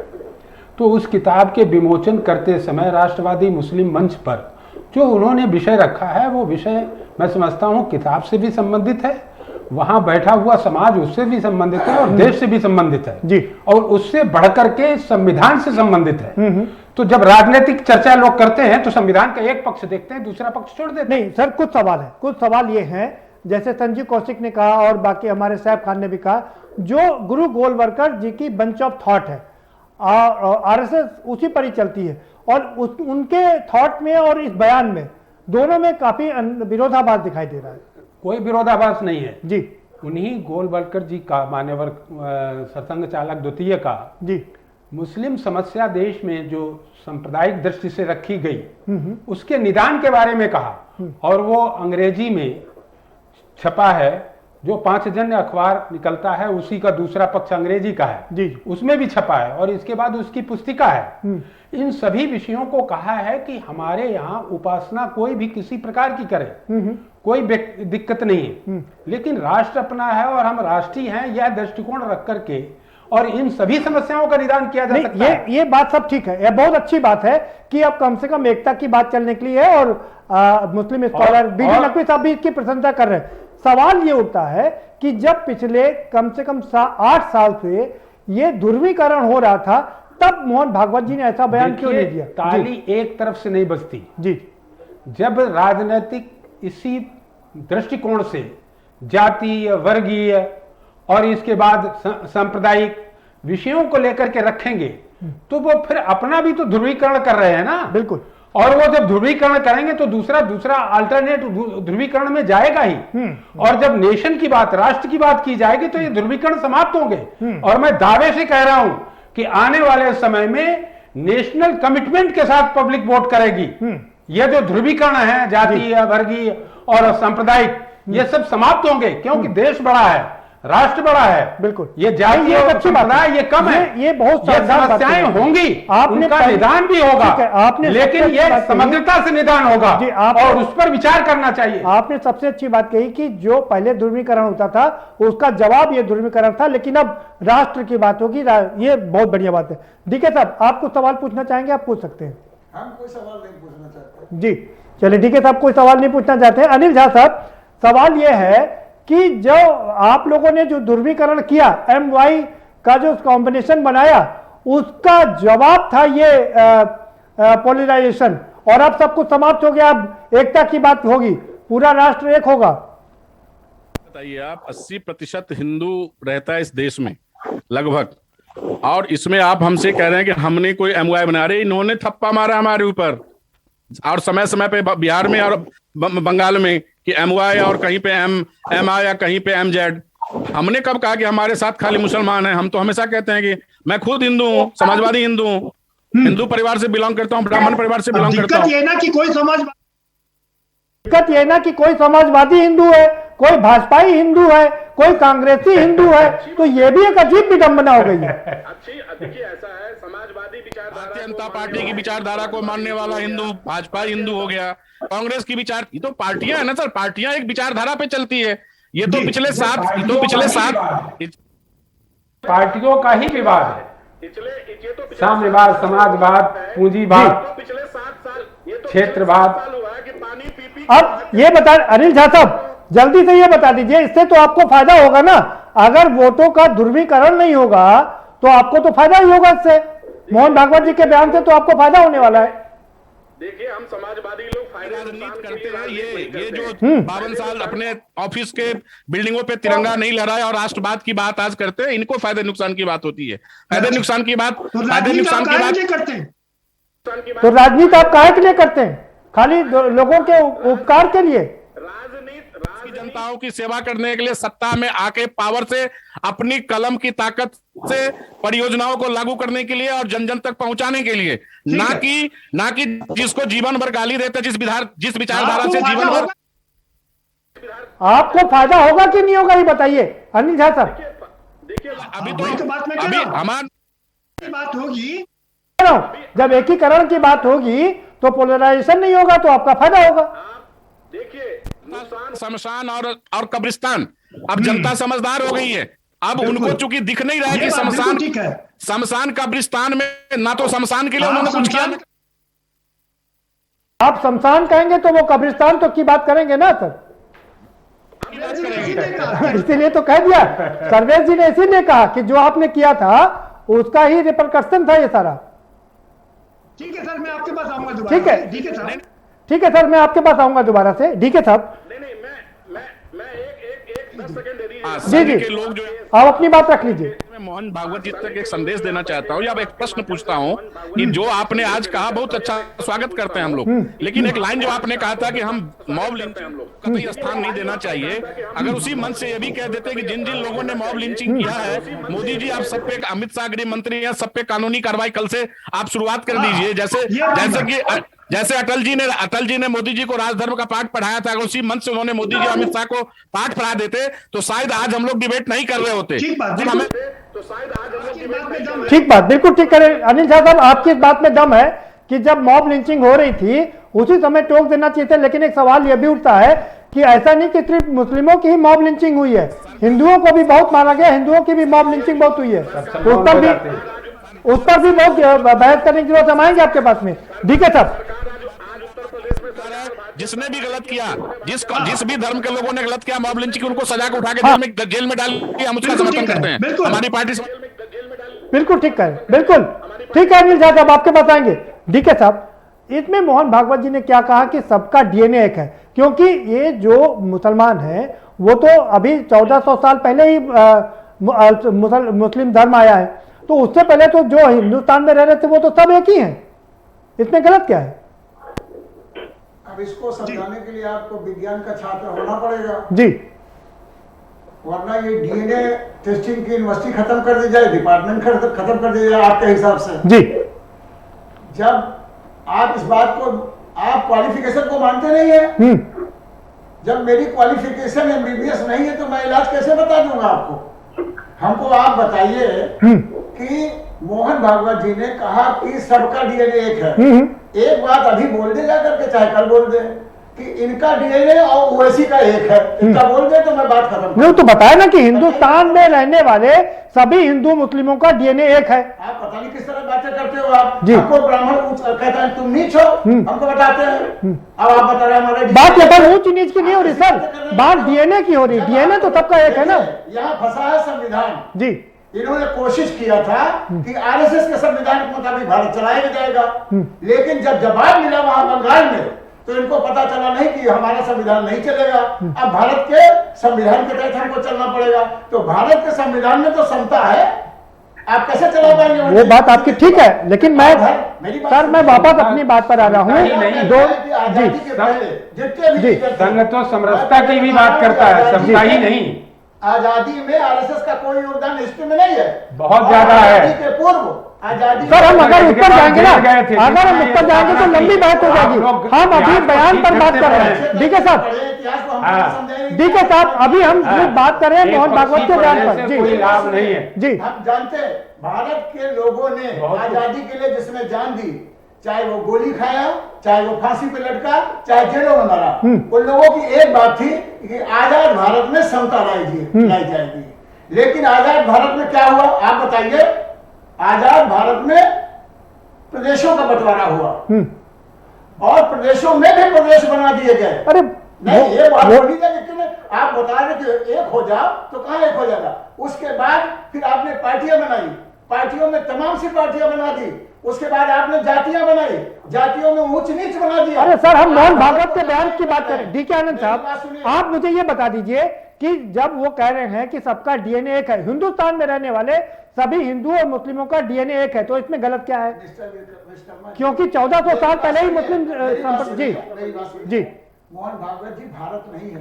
तो उस किताब के विमोचन करते समय राष्ट्रवादी मुस्लिम मंच पर जो उन्होंने विषय रखा है, वो विषय मैं समझता हूँ किताब से भी संबंधित है, वहां बैठा हुआ समाज उससे भी संबंधित है और देश से भी संबंधित है जी, और उससे बढ़कर के संविधान से संबंधित है। तो जब राजनीतिक चर्चा लोग करते हैं तो संविधान का एक पक्ष देखते हैं, दूसरा पक्ष छोड़ देते हैं। नहीं सर, कुछ सवाल है, कुछ सवाल ये हैं, जैसे संजीव कौशिक ने कहा और बाकी हमारे साहब खान ने भी कहा, जो गुरु गोलवलकर जी की बंच ऑफ थॉट है, आरएसएस उसी पर ही चलती है, और उनके थॉट में और इस बयान में दोनों में काफी विरोधाभास दिखाई दे रहा है। कोई विरोधाभास नहीं है जी। उन्हीं गोलवलकर जी का, मान्यवर सरसंघ चालक द्वितीय का जी, मुस्लिम समस्या देश में जो सांप्रदायिक दृष्टि से रखी गई उसके निदान के बारे में कहा, और वो अंग्रेजी में छपा है। जो 5 जन अखबार निकलता है उसी का दूसरा पक्ष अंग्रेजी का है जी, उसमें भी छपा है, और इसके बाद उसकी पुस्तिका है। इन सभी विषयों को कहा है कि हमारे यहाँ उपासना कोई भी किसी प्रकार की करे, कोई दिक्कत नहीं है, लेकिन राष्ट्र अपना है और हम राष्ट्रीय हैं, यह दृष्टिकोण रख करके और इन सभी समस्याओं का निदान किया जा सकता है। ये बात सब ठीक है, यह बहुत अच्छी बात है कि अब कम से कम एकता की बात चलने के लिए है, और मुस्लिम स्कॉलर बीडी नकवी साहब भी इसकी प्रशंसा कर रहे हैं। सवाल ये उठता है कि जब पिछले कम से कम 8 साल से ये ध्रुवीकरण हो रहा था, तब मोहन भागवत जी ने ऐसा बयान क्यों नहीं दिया? ताली एक तरफ से नहीं बजती जी। जब राजनीतिक इसी दृष्टिकोण से जातीय, वर्गीय और इसके बाद सांप्रदायिक विषयों को लेकर के रखेंगे तो वो फिर अपना भी तो ध्रुवीकरण कर रहे हैं ना। बिल्कुल। और वो जब ध्रुवीकरण करेंगे तो दूसरा अल्टरनेट ध्रुवीकरण में जाएगा ही। और जब नेशन की बात, राष्ट्र की बात की जाएगी तो ये ध्रुवीकरण समाप्त होंगे। और मैं दावे से कह रहा हूं कि आने वाले समय में नेशनल कमिटमेंट के साथ पब्लिक वोट करेगी। ये जो ध्रुवीकरण है जातीय, वर्गीय और सांप्रदायिक, ये सब समाप्त होंगे क्योंकि देश बड़ा है, राष्ट्र बड़ा है। बिल्कुल। ये जातीय एक अच्छी बात है, ये कम है, ये बहुत समस्याएं होंगी, उनका निदान भी होगा, आपने लेकिन ये समग्रता से निदान होगा और उस पर विचार करना चाहिए। आपने सबसे अच्छी बात कही कि जो पहले ध्रुवीकरण होता था उसका जवाब ये ध्रुवीकरण था, लेकिन अब राष्ट्र की बात होगी। ये बहुत बढ़िया बात है। डीके साहब, आप कुछ सवाल पूछना चाहेंगे? आप पूछ सकते हैं। हम कोई सवाल नहीं पूछना चाहते जी चलिए, डीके साहब कोई सवाल नहीं पूछना चाहते हैं। अनिल झा साहब, सवाल यह है कि जो आप लोगों ने जो ध्रुवीकरण किया, MY का जो कॉम्बिनेशन बनाया, उसका जवाब था ये पोलराइजेशन, और अब सब कुछ समाप्त हो गया, अब एकता की बात होगी, पूरा राष्ट्र एक होगा। बताइए आप, 80% हिंदू रहता है इस देश में लगभग, और इसमें आप हमसे कह रहे हैं कि हमने कोई MY बना रहे। इन्होंने थप्पा मारा हमारे ऊपर, और समय समय पे बिहार में और बंगाल में कि MY और कहीं पे MI या कहीं पे MZ। हमने कब कहा कि हमारे साथ खाली मुसलमान हैं? हम तो हमेशा कहते हैं कि मैं खुद हिंदू हूँ, समाजवादी हिंदू हूँ, हिंदू परिवार से बिलोंग करता हूँ, ब्राह्मण परिवार से बिलोंग करता हूँ। दिक्कत ये ना कि कोई समाजवादी हिंदू है, कोई भाजपाई हिंदू है, कोई कांग्रेसी हिंदू है, तो ये भी एक अजीब विडंबना हो गई है। देखिए ऐसा है, समाजवादी विचारधारा, भारतीय जनता पार्टी की विचारधारा को मानने वाला हिंदू भाजपा हिंदू हो गया, कांग्रेस की विचार, ये तो पार्टियां है ना सर, पार्टियां एक विचारधारा पे चलती है। ये तो पिछले सात पार्टियों का ही विवाद है, साम्यवाद, समाजवाद, पूंजीवाद, क्षेत्रवाद। अब ये बता, अनिल झा साहब जल्दी से ये बता दीजिए, इससे तो आपको फायदा होगा ना। अगर वोटों का ध्रुवीकरण नहीं होगा तो आपको तो फायदा ही होगा इससे। मोहन भागवत जी के बयान से तो आपको फायदा होने वाला है। देखिए, हम समाजवादी लोग फायदा करते रहे, ये जो 52 साल अपने ऑफिस के बिल्डिंगों पे तिरंगा नहीं लहराया और राष्ट्रवाद की बात आज करते हैं, इनको फायदे नुकसान की बात होती है। फायदे नुकसान की बात करते हैं। तो राजनीति आप काहे के लिए करते हैं? खाली लोगों के उपकार के लिए? जनताओं की सेवा करने के लिए, सत्ता में आके पावर से, अपनी कलम की ताकत से परियोजनाओं को लागू करने के लिए और जन जन तक पहुंचाने के लिए, ना कि जिसको जीवन भर गाली देते, जिस विचारधारा से जीवन भर। आपको फायदा होगा कि नहीं होगा ये बताइए अनिल झा साहब। देखिए अभी हमारी बात होगी, जब एकीकरण की बात होगी तो पोलराइजेशन नहीं होगा तो आपका फायदा होगा। देखिए, शमशान और कब्रिस्तान, अब जनता समझदार हो गई है। अब उनको चूंकि दिख नहीं रहा है कि शमशान कब्रिस्तान में, ना तो शमशान के लिए उन्होंने कुछ किया। आप शमशान कहेंगे तो वो कब्रिस्तान तो की बात करेंगे ना सर, इसीलिए तो कह दिया सर्वेश जी ने, इसीलिए कहा कि जो आपने किया था उसका ही रिपरकशन था ये सारा। ठीक है सर, मैं आपके पास आऊंगा दोबारा। ठीक है, ठीक है सर, मैं आपके पास आऊंगा दोबारा से। ठीक है साहब, मैं एक 10 सेकंड दे जी जी, के लोग जो आप अपनी बात रख लीजिए। मैं मोहन भागवत जी तक एक संदेश देना चाहता हूँ, या एक प्रश्न पूछता हूँ कि जो आपने आज कहा बहुत अच्छा स्वागत करते हैं हम लोग, लेकिन एक लाइन जो आपने कहा था कि हम मॉब लिंचिंग का कतई स्थान नहीं देना चाहिए, अगर उसी मंच से ये भी कह देते कि जिन जिन लोगों ने मॉब लिंचिंग किया है, मोदी जी आप सब पे, अमित शाह गृह मंत्री हैं, सब पे कानूनी कार्रवाई कल से आप शुरुआत कर दीजिए। जैसे अटल जी ने मोदी जी को राजधर्म का पाठ पढ़ाया था, अगर उसी मंच से उन्होंने मोदी जी अमित शाह को पाठ पढ़ा देते तो शायद आज हम लोग डिबेट नहीं कर रहे होते। ठीक बात, बिल्कुल ठीक करें अनिल झा साहब, आपकी इस बात में दम है कि जब मॉब लिंचिंग हो रही थी उसी समय टोक देना चाहिए था। लेकिन एक सवाल यह भी उठता है कि ऐसा नहीं कि सिर्फ मुस्लिमों की ही मॉब लिंचिंग हुई है, हिंदुओं को भी बहुत मारा गया, हिंदुओं की भी मॉब लिंचिंग बहुत हुई है। उस पर भी बहुत बहस करने की जरूरत, हम आएंगे आपके पास में। ठीक है साहब, जिसने भी गलत किया, जिस भी धर्म के लोगों ने गलत किया, मॉब लिंचिंग, उनको सजा को उठा के जेल में डाल दिया, हम उसका समर्थन करते हैं। हमारी पार्टी बिल्कुल ठीक है, बिल्कुल ठीक है अनिल झा साहब, आपके पास आएंगे। ठीक है साहब, इसमें मोहन भागवत जी ने क्या कहा कि सबका DNA एक है, क्योंकि ये जो मुसलमान हैं वो तो अभी 1400 साल पहले ही मुस्लिम धर्म आया है, तो उससे पहले तो जो हिंदुस्तान में रह रहे थे वो तो सब एक ही हैं, इसमें गलत क्या है? अब इसको समझाने के लिए आपको विज्ञान का छात्र होना पड़ेगा जी, वरना ये डीएनए टेस्टिंग की यूनिवर्सिटी खत्म कर दी जाए, डिपार्टमेंट खत्म कर दिया जाए आपके हिसाब से। जी, जब आप इस बात को, आप क्वालिफिकेशन को मानते नहीं है, जब मेरी क्वालिफिकेशन एमबीबीएस नहीं है तो मैं इलाज कैसे बता दूंगा आपको? हमको आप बताइए कि मोहन भागवत जी ने कहा कि सबका डीएनए एक है। एक बात अभी बोल दे जाकर के, चाहे कल बोल दे कि इनका डीएनए और ओवैसी का एक है, इनका बोल दे तो मैं बात खत्म। नहीं तो बताया ना कि हिंदुस्तान में रहने वाले सभी हिंदू मुस्लिमों का डीएनए एक है। आप पता नहीं किस तरह बातें करते हो आप। जी, हमको ब्राह्मण कहता है तुम नीच हो, हमको बताते हैं। अब आप बता रहे हमारे बात लेकर ऊंच नीच की नहीं हो रही सर, बात डीएनए की हो रही। डीएनए तो सबका एक है ना। यहाँ फंसा है संविधान। जी, इन्होंने कोशिश किया था कि आरएसएस के संविधान के मुताबिक भारत चलाया जाएगा, लेकिन जब जवाब मिला वहां बंगाल में तो इनको पता चला नहीं कि हमारा संविधान नहीं चलेगा, अब भारत के संविधान के तहत हमको चलना पड़ेगा। तो भारत के संविधान में तो समता है, आप कैसे चला पाएंगे? वो बात आपकी ठीक है, लेकिन मैं सर मैं वापस अपनी बात पर आ रहा हूँ। जी, संघ तो समरसता की भी बात करता है, समता ही नहीं। आजादी में आरएसएस का कोई योगदान हिस्ट्री में नहीं है, बहुत ज्यादा है। आजादी के पूर्व आजादी सर हम अगर ऊपर जाएंगे ना, अगर हम ऊपर जाएंगे तो लंबी बात हो जाएगी। हम अभी बयान पर बात कर रहे हैं। डीके साहब अभी हम बात कर रहे हैं मोहन भागवत के बयान पर। जी, कोई लाभ नहीं है। जी, हम जानते हैं भारत के लोगों ने आजादी के लिए जिसने जान दी, चाहे वो गोली खाया, चाहे वो फांसी पे लटका, चाहे जेलों में मरा, उन लोगों की एक बात थी कि आजाद भारत में समता लाई जाएगी। लेकिन आजाद भारत में क्या हुआ आप बताइए? आजाद भारत में प्रदेशों का बंटवारा हुआ और प्रदेशों में भी प्रदेश बना दिए गए। अरे नहीं, ये बात बोली जाए कि आप बता रहे कि एक हो जाओ तो कहाँ एक हो जाएगा? उसके बाद फिर आपने पार्टियां बनाई, पार्टियों में तमाम सी पार्टियां बना दी, उसके बाद आपने जातियां बनाई, जातियों में ऊंच नीच बना दिया। अरे सर हम मोहन भागवत के बयान की बात करें। डीके आनंद साहब आप मुझे ये बता दीजिए कि जब वो कह रहे हैं कि सबका डीएनए एक है, हिंदुस्तान में रहने वाले सभी हिंदू और मुस्लिमों का डीएनए एक है, तो इसमें गलत क्या है? क्योंकि 1400 साल पहले ही मुस्लिम जी मोहन भागवत जी भारत नहीं है।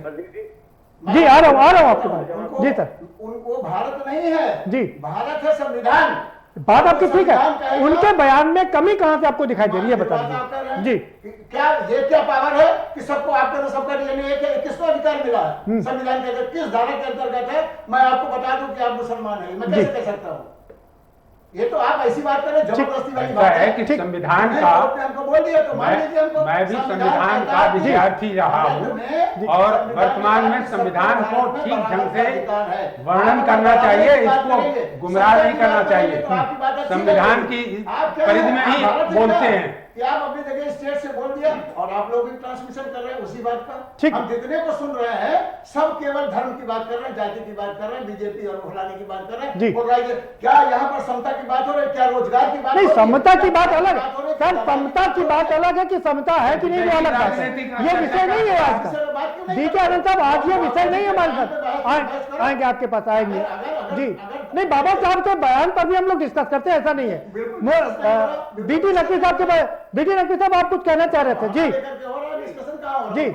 जी आ रहा हूँ आपके पास। जी सर, उनको भारत नहीं है जी, भारत है संविधान। बात आपकी ठीक है, उनके बयान में कमी कहां से आपको दिखाई दे रही है बता दीजिए। जी, क्या ये क्या पावर है कि सबको आपके सबका डीएनए एक है? किसको अधिकार मिला है? संविधान के अंदर किस धारा के अंतर्गत है? मैं आपको बता दूं कि आप मुसलमान हैं, मैं कैसे कह सकता हूँ? ये तो आप ऐसी बात करें जबरदस्ती वाली बात है कि संविधान का हमको बोल दिया तो मान लीजिए हमको। मैं भी संविधान का विद्यार्थी रहा हूँ और वर्तमान में संविधान को ठीक ढंग से वर्णन करना चाहिए, इसको गुमराह नहीं करना चाहिए। संविधान की परिधि में ही बोलते हैं कि आप अपनी जगह स्टेट से बोल दिया और आप लोग भी ट्रांसमिशन कर रहे हैं उसी बात का। हम जितने को सुन रहे हैं सब केवल धर्म की बात कर रहे हैं, जाति की बात कर रहे हैं, बीजेपी और फलाने की बात कर रहे हैं। बोल रहा है क्या यहाँ पर समता की बात हो रही है? क्या रोजगार की बात? नहीं, समता की बात अलग है सर, समता की बात अलग है कि समता है कि नहीं वो अलग बात है। ये विषय नहीं है आज का। डीके आनंद साहब आज ये विषय नहीं है हमारे साथ, आएंगे आपके पास आएंगे। जी नहीं, बाबा साहब के बयान पर भी हम लोग डिस्कस करते हैं, ऐसा नहीं है। बीटी नकवी साहब के बीटी नकवी साहब आप कुछ कहना चाह रहे थे? जी जी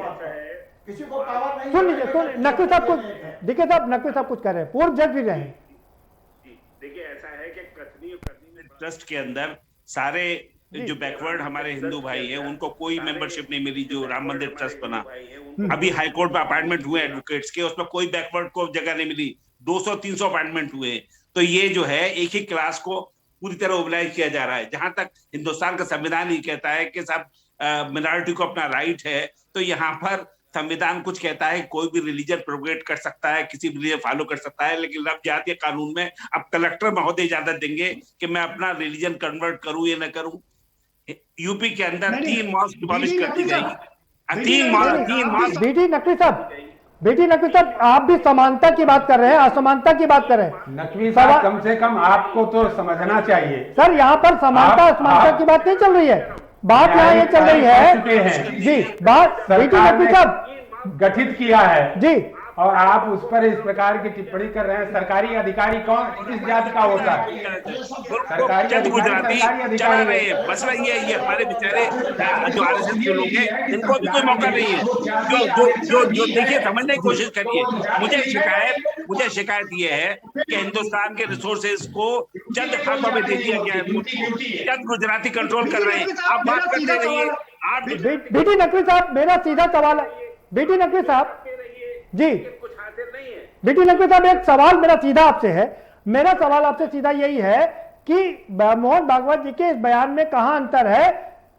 किसी को पावर नहीं। सुन लीजिए, नकवी साहब कुछ देखिए साहब, नकवी साहब कुछ कह रहे हैं, पूर्व जज भी रहे हैं। देखिए ऐसा है कि कथनी ट्रस्ट के अंदर सारे जो बैकवर्ड हमारे हिंदू भाई हैं उनको कोई मेंबरशिप नहीं मिली। जो राम मंदिर ट्रस्ट बना, अभी हाई कोर्ट में अपॉइंटमेंट हुए एडवोकेट्स के, उसमें कोई बैकवर्ड को जगह नहीं मिली। 200-300 अपॉइंटमेंट हुए। तो ये जो है एक ही क्लास को पूरी तरह ओबलाइज किया जा रहा है। जहां तक हिंदुस्तान का संविधान ही कहता है कि सब मिनॉरिटी को अपना राइट है, तो यहाँ पर संविधान कुछ कहता है कोई भी रिलीजन प्रोपेगेट कर सकता है, किसी भी रिलीजन फॉलो कर सकता है, लेकिन अब जातीय कानून में अब कलेक्टर महोदय इजाजत देंगे कि मैं अपना रिलीजन कन्वर्ट करूं या न करूं। यूपी के अंदर 3 मॉस्क डिमोलिश कर दी गई। 3 मॉस्क। बीटी नकवी साहब आप भी समानता की बात कर रहे हैं, असमानता की बात कर रहे हैं। नकवी साहब कम से कम आपको तो समझना चाहिए सर, यहाँ पर समानता असमानता की बात नहीं चल रही है। बात यहाँ ये चल रही है जी, बात बीटी नकवी साहब गठित किया है जी, और आप उस पर इस प्रकार की टिप्पणी कर रहे हैं। सरकारी अधिकारी कौन किस जाति का होता है? सरकारी गुजराती चला रहे हैं। मसला ये हमारे बेचारे जो आरएसएस के लोग हैं, इनको भी कोई मौका नहीं है। जो देखिए, समझने की कोशिश करिए। मुझे शिकायत ये है कि हिंदुस्तान के रिसोर्सेज को चंद हाथों में दे दिया गया है, चंद गुजराती कंट्रोल कर रहे हैं। आप बात करते रहिए। बीटी नकवी साहब, मेरा सीधा सवाल है। बीटी नकवी साहब जी, बीटी नकवी साहब, एक सवाल मेरा सीधा आपसे है। मेरा सवाल आपसे सीधा यही है कि मोहन भागवत जी के इस बयान में कहाँ अंतर है?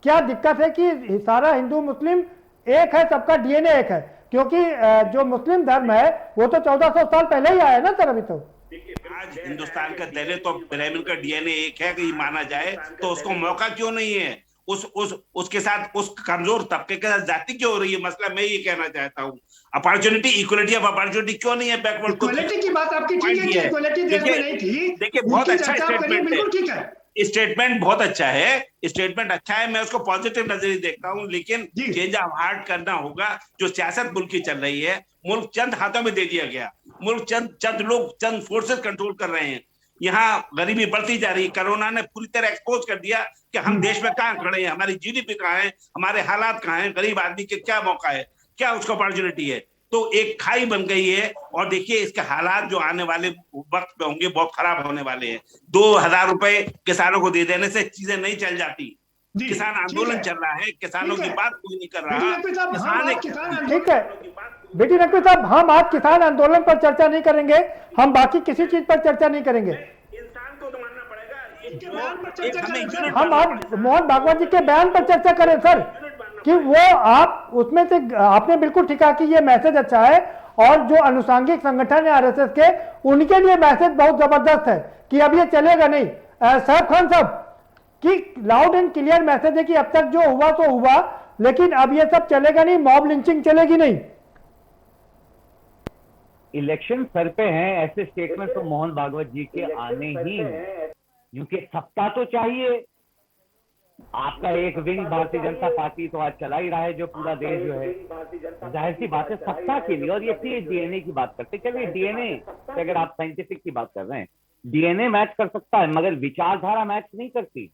क्या दिक्कत है कि सारा हिंदू मुस्लिम एक है, सबका डीएनए एक है? क्योंकि जो मुस्लिम धर्म है वो तो 1400 साल पहले ही आया ना सर। अभी तो आज हिंदुस्तान का पहले तो ब्राह्मण का डीएनए एक है कि ये माना जाए, तो उसको मौका क्यों नहीं है? उसके साथ उस कमजोर तबके के साथ जाति क्यों हो रही है? मसला मैं ये कहना चाहता हूँ, अपॉर्चुनिटी, इक्वलिटी ऑफ अपॉर्चुनिटी क्यों नहीं है बैकवर्ड को? इक्वलिटी की बात आपकी ठीक है कि इक्वलिटी देश में नहीं थी। देखिए, बहुत अच्छा स्टेटमेंट बिल्कुल ठीक है, स्टेटमेंट बहुत अच्छा है, स्टेटमेंट अच्छा है, मैं उसको पॉजिटिव नजरिए देखता हूँ। लेकिन चेंज ऑफ हार्ट करना होगा। जो सियासत मुल्क की चल रही है, मुल्क चंद हाथों में दे दिया गया। मुल्क चंद लोग, चंद फोर्सेस कंट्रोल कर रहे हैं। यहाँ गरीबी बढ़ती जा रही है। कोरोना ने पूरी तरह एक्सपोज कर दिया कि हम देश में कहाँ खड़े हैं, हमारी जीडीपी कहाँ है, हमारे हालात कहाँ हैं, गरीब आदमी के क्या मौका है, क्या उसको अपॉर्चुनिटी है। तो एक खाई बन गई है। और देखिए, इसके हालात जो आने वाले वक्त में होंगे बहुत खराब होने वाले हैं। 2000 रुपए किसानों को दे देने से चीजें नहीं चल जाती। किसान आंदोलन चल रहा है, किसानों की बात कोई नहीं कर रहा। ठीक है बेटी नकवी साहब, हम आज किसान आंदोलन पर चर्चा नहीं करेंगे, हम बाकी किसी चीज पर चर्चा नहीं करेंगे। हम आज मोहन भागवत जी के बयान पर चर्चा करें सर, कि वो आप उसमें से आपने बिल्कुल ठीक कहा कि ये मैसेज अच्छा है, और जो अनुसांगिक संगठन है आरएसएस के, उनके लिए मैसेज बहुत जबरदस्त है कि अब ये चलेगा नहीं। साहब खान साहब, कि लाउड एंड क्लियर मैसेज है कि अब तक जो हुआ तो हुआ, लेकिन अब ये सब चलेगा नहीं, मॉब लिंचिंग चलेगी नहीं। इलेक्शन सर पे हैं, ऐसे स्टेटमेंट तो मोहन भागवत जी के आने ही हैं, क्योंकि सत्ता तो चाहिए। आपका एक विंग भारतीय जनता पार्टी तो आज चला ही रहा है, जो पूरा देश जो है, जाहिर सी बात है सत्ता के लिए। और ये डीएनए की बात करते, चलिए डीएनए, अगर आप साइंटिफिक की बात कर रहे हैं, डीएनए मैच कर सकता है, मगर विचारधारा मैच नहीं करती।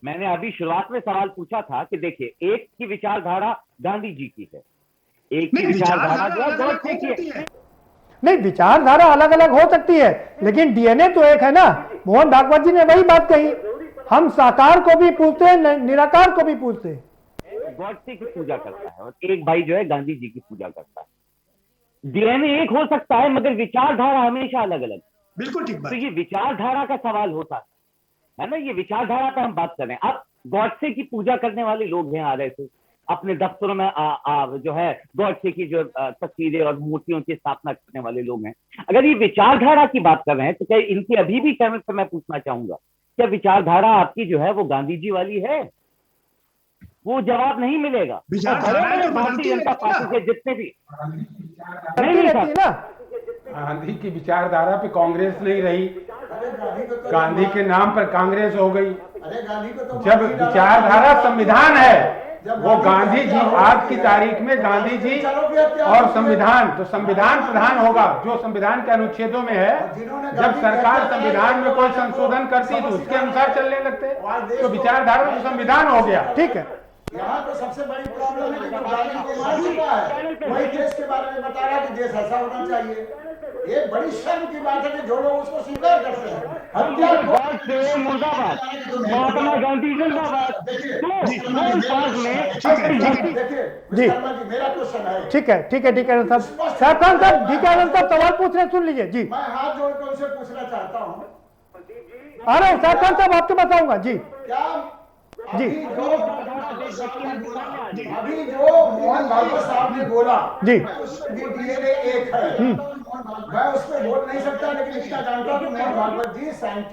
मैंने अभी शुरुआत में सवाल पूछा था कि देखिए, एक की विचारधारा गांधी जी की है, एक की विचारधारा जो है गॉडसे की है। नहीं, विचारधारा अलग अलग हो सकती है, लेकिन डीएनए तो एक है ना। मोहन भागवत जी ने वही बात कही, हम साकार को भी पूछते हैं, निराकार को भी पूछते हैं। गॉडसे की पूजा करता है, और एक भाई जो है गांधी जी की पूजा करता है। डीएनए एक हो सकता है, मगर विचारधारा हमेशा अलग अलग। बिल्कुल ठीक बात। तो ये विचारधारा का सवाल होता है ना, ये विचारधारा पर हम बात कर रहे हैं। अब गॉडसे की पूजा करने वाले लोग हैं आरएसएस, अपने दफ्तरों में जो है गॉडसे की जो तस्वीरें और मूर्तियों की स्थापना करने वाले लोग हैं। अगर ये विचारधारा की बात कर रहे हैं, तो क्या इनकी अभी भी कहने से मैं पूछना चाहूंगा, क्या विचारधारा आपकी जो है वो गांधी जी वाली है? वो जवाब नहीं मिलेगा। भारतीय जनता पार्टी के जितने भी गांधी की विचारधारा पे कांग्रेस नहीं रही, गांधी के नाम पर कांग्रेस हो गई। जब विचारधारा संविधान है, वो गांधी जी, आज की तारीख में गांधी जी और संविधान, तो संविधान प्रधान होगा जो संविधान के अनुच्छेदों में है। जब सरकार संविधान में कोई संशोधन करती तो उसके अनुसार चलने लगते, तो विचारधारा तो संविधान हो गया। ठीक है, यहाँ तो सबसे बड़ी प्रॉब्लम है कि जो गांधी को मार चुका है, वही देश के बारे में बता रहा है कि देश ऐसा होना चाहिए। ये बड़ी शर्म की बात है कि जो लोग उसको स्वीकार करते हैं। मुर्दाबाद, महात्मा गांधी जिंदाबाद। जी, मेरा क्वेश्चन है। ठीक है ठीक है ठीक है साहब खान साहब, ठीक है साहब, सवाल पूछ रहे, सुन लीजिए जी। मैं हाथ जोड़कर उनसे पूछना चाहता हूँ। अरे साहब खान साहब, आपको बताऊंगा जी। क्या जी, अभी जो मोहन भागवत साहब ने बोला जी, डीएनए एक है, मैं उस पर बोल नहीं सकता, लेकिन इतना जानता हूँ कि मोहन भागवत जी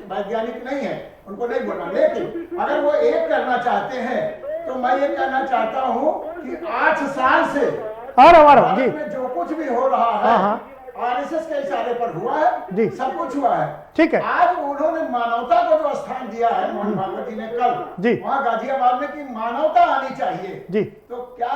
वैज्ञानिक नहीं है, उनको नहीं बोलना। लेकिन अगर वो एक करना चाहते हैं, तो मैं ये कहना चाहता हूँ कि 8 साल से जी जो कुछ भी हो रहा है आरएसएस के इशारे पर हुआ है जी, सब कुछ हुआ है। ठीक है, आज उन्होंने मानवता को जो स्थान दिया है मोहन भागवत जी ने कल जी, वहाँ गाजियाबाद में कि मानवता आनी चाहिए जी, तो क्या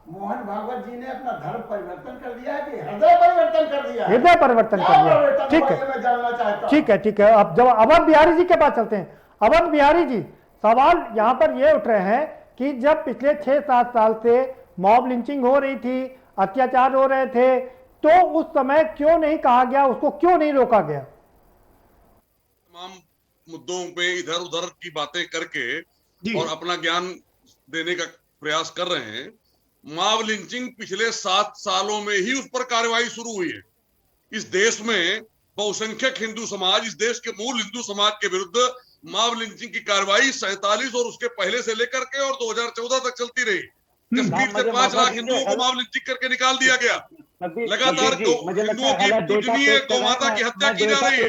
मोहन भागवत जी ने अपना धर्म परिवर्तन कर दिया है कि हृदय परिवर्तन कर दिया है? हृदय परिवर्तन कर दिया। परिवर्तन ठीक हुआ, है, ये मैं जानना चाहता हूं। ठीक है, ठीक है। अब जब अवध बिहारी जी के पास चलते हैं। अवध बिहारी जी, सवाल यहाँ पर ये उठ रहे हैं कि जब पिछले 6-7 साल से मॉब लिंचिंग हो रही थी, अत्याचार हो रहे थे, तो उस समय क्यों नहीं कहा गया, उसको क्यों नहीं रोका गया? तमाम मुद्दों पे इधर उधर की बातें करके और अपना ज्ञान देने का प्रयास कर रहे हैं। मॉब लिंचिंग पिछले 7 सालों में ही उस पर कार्रवाई शुरू हुई है। इस देश में बहुसंख्यक हिंदू समाज, इस देश के मूल हिंदू समाज के विरुद्ध मॉब लिंचिंग की कार्रवाई 47 और उसके पहले से लेकर के और 2014 तक चलती रही। कश्मीर से 5 लाख हिंदुओं को मॉब लिंचिंग करके निकाल दिया गया। लगातार हिंदुओं की पूजनीय गौ माता की हत्या की जा रही है।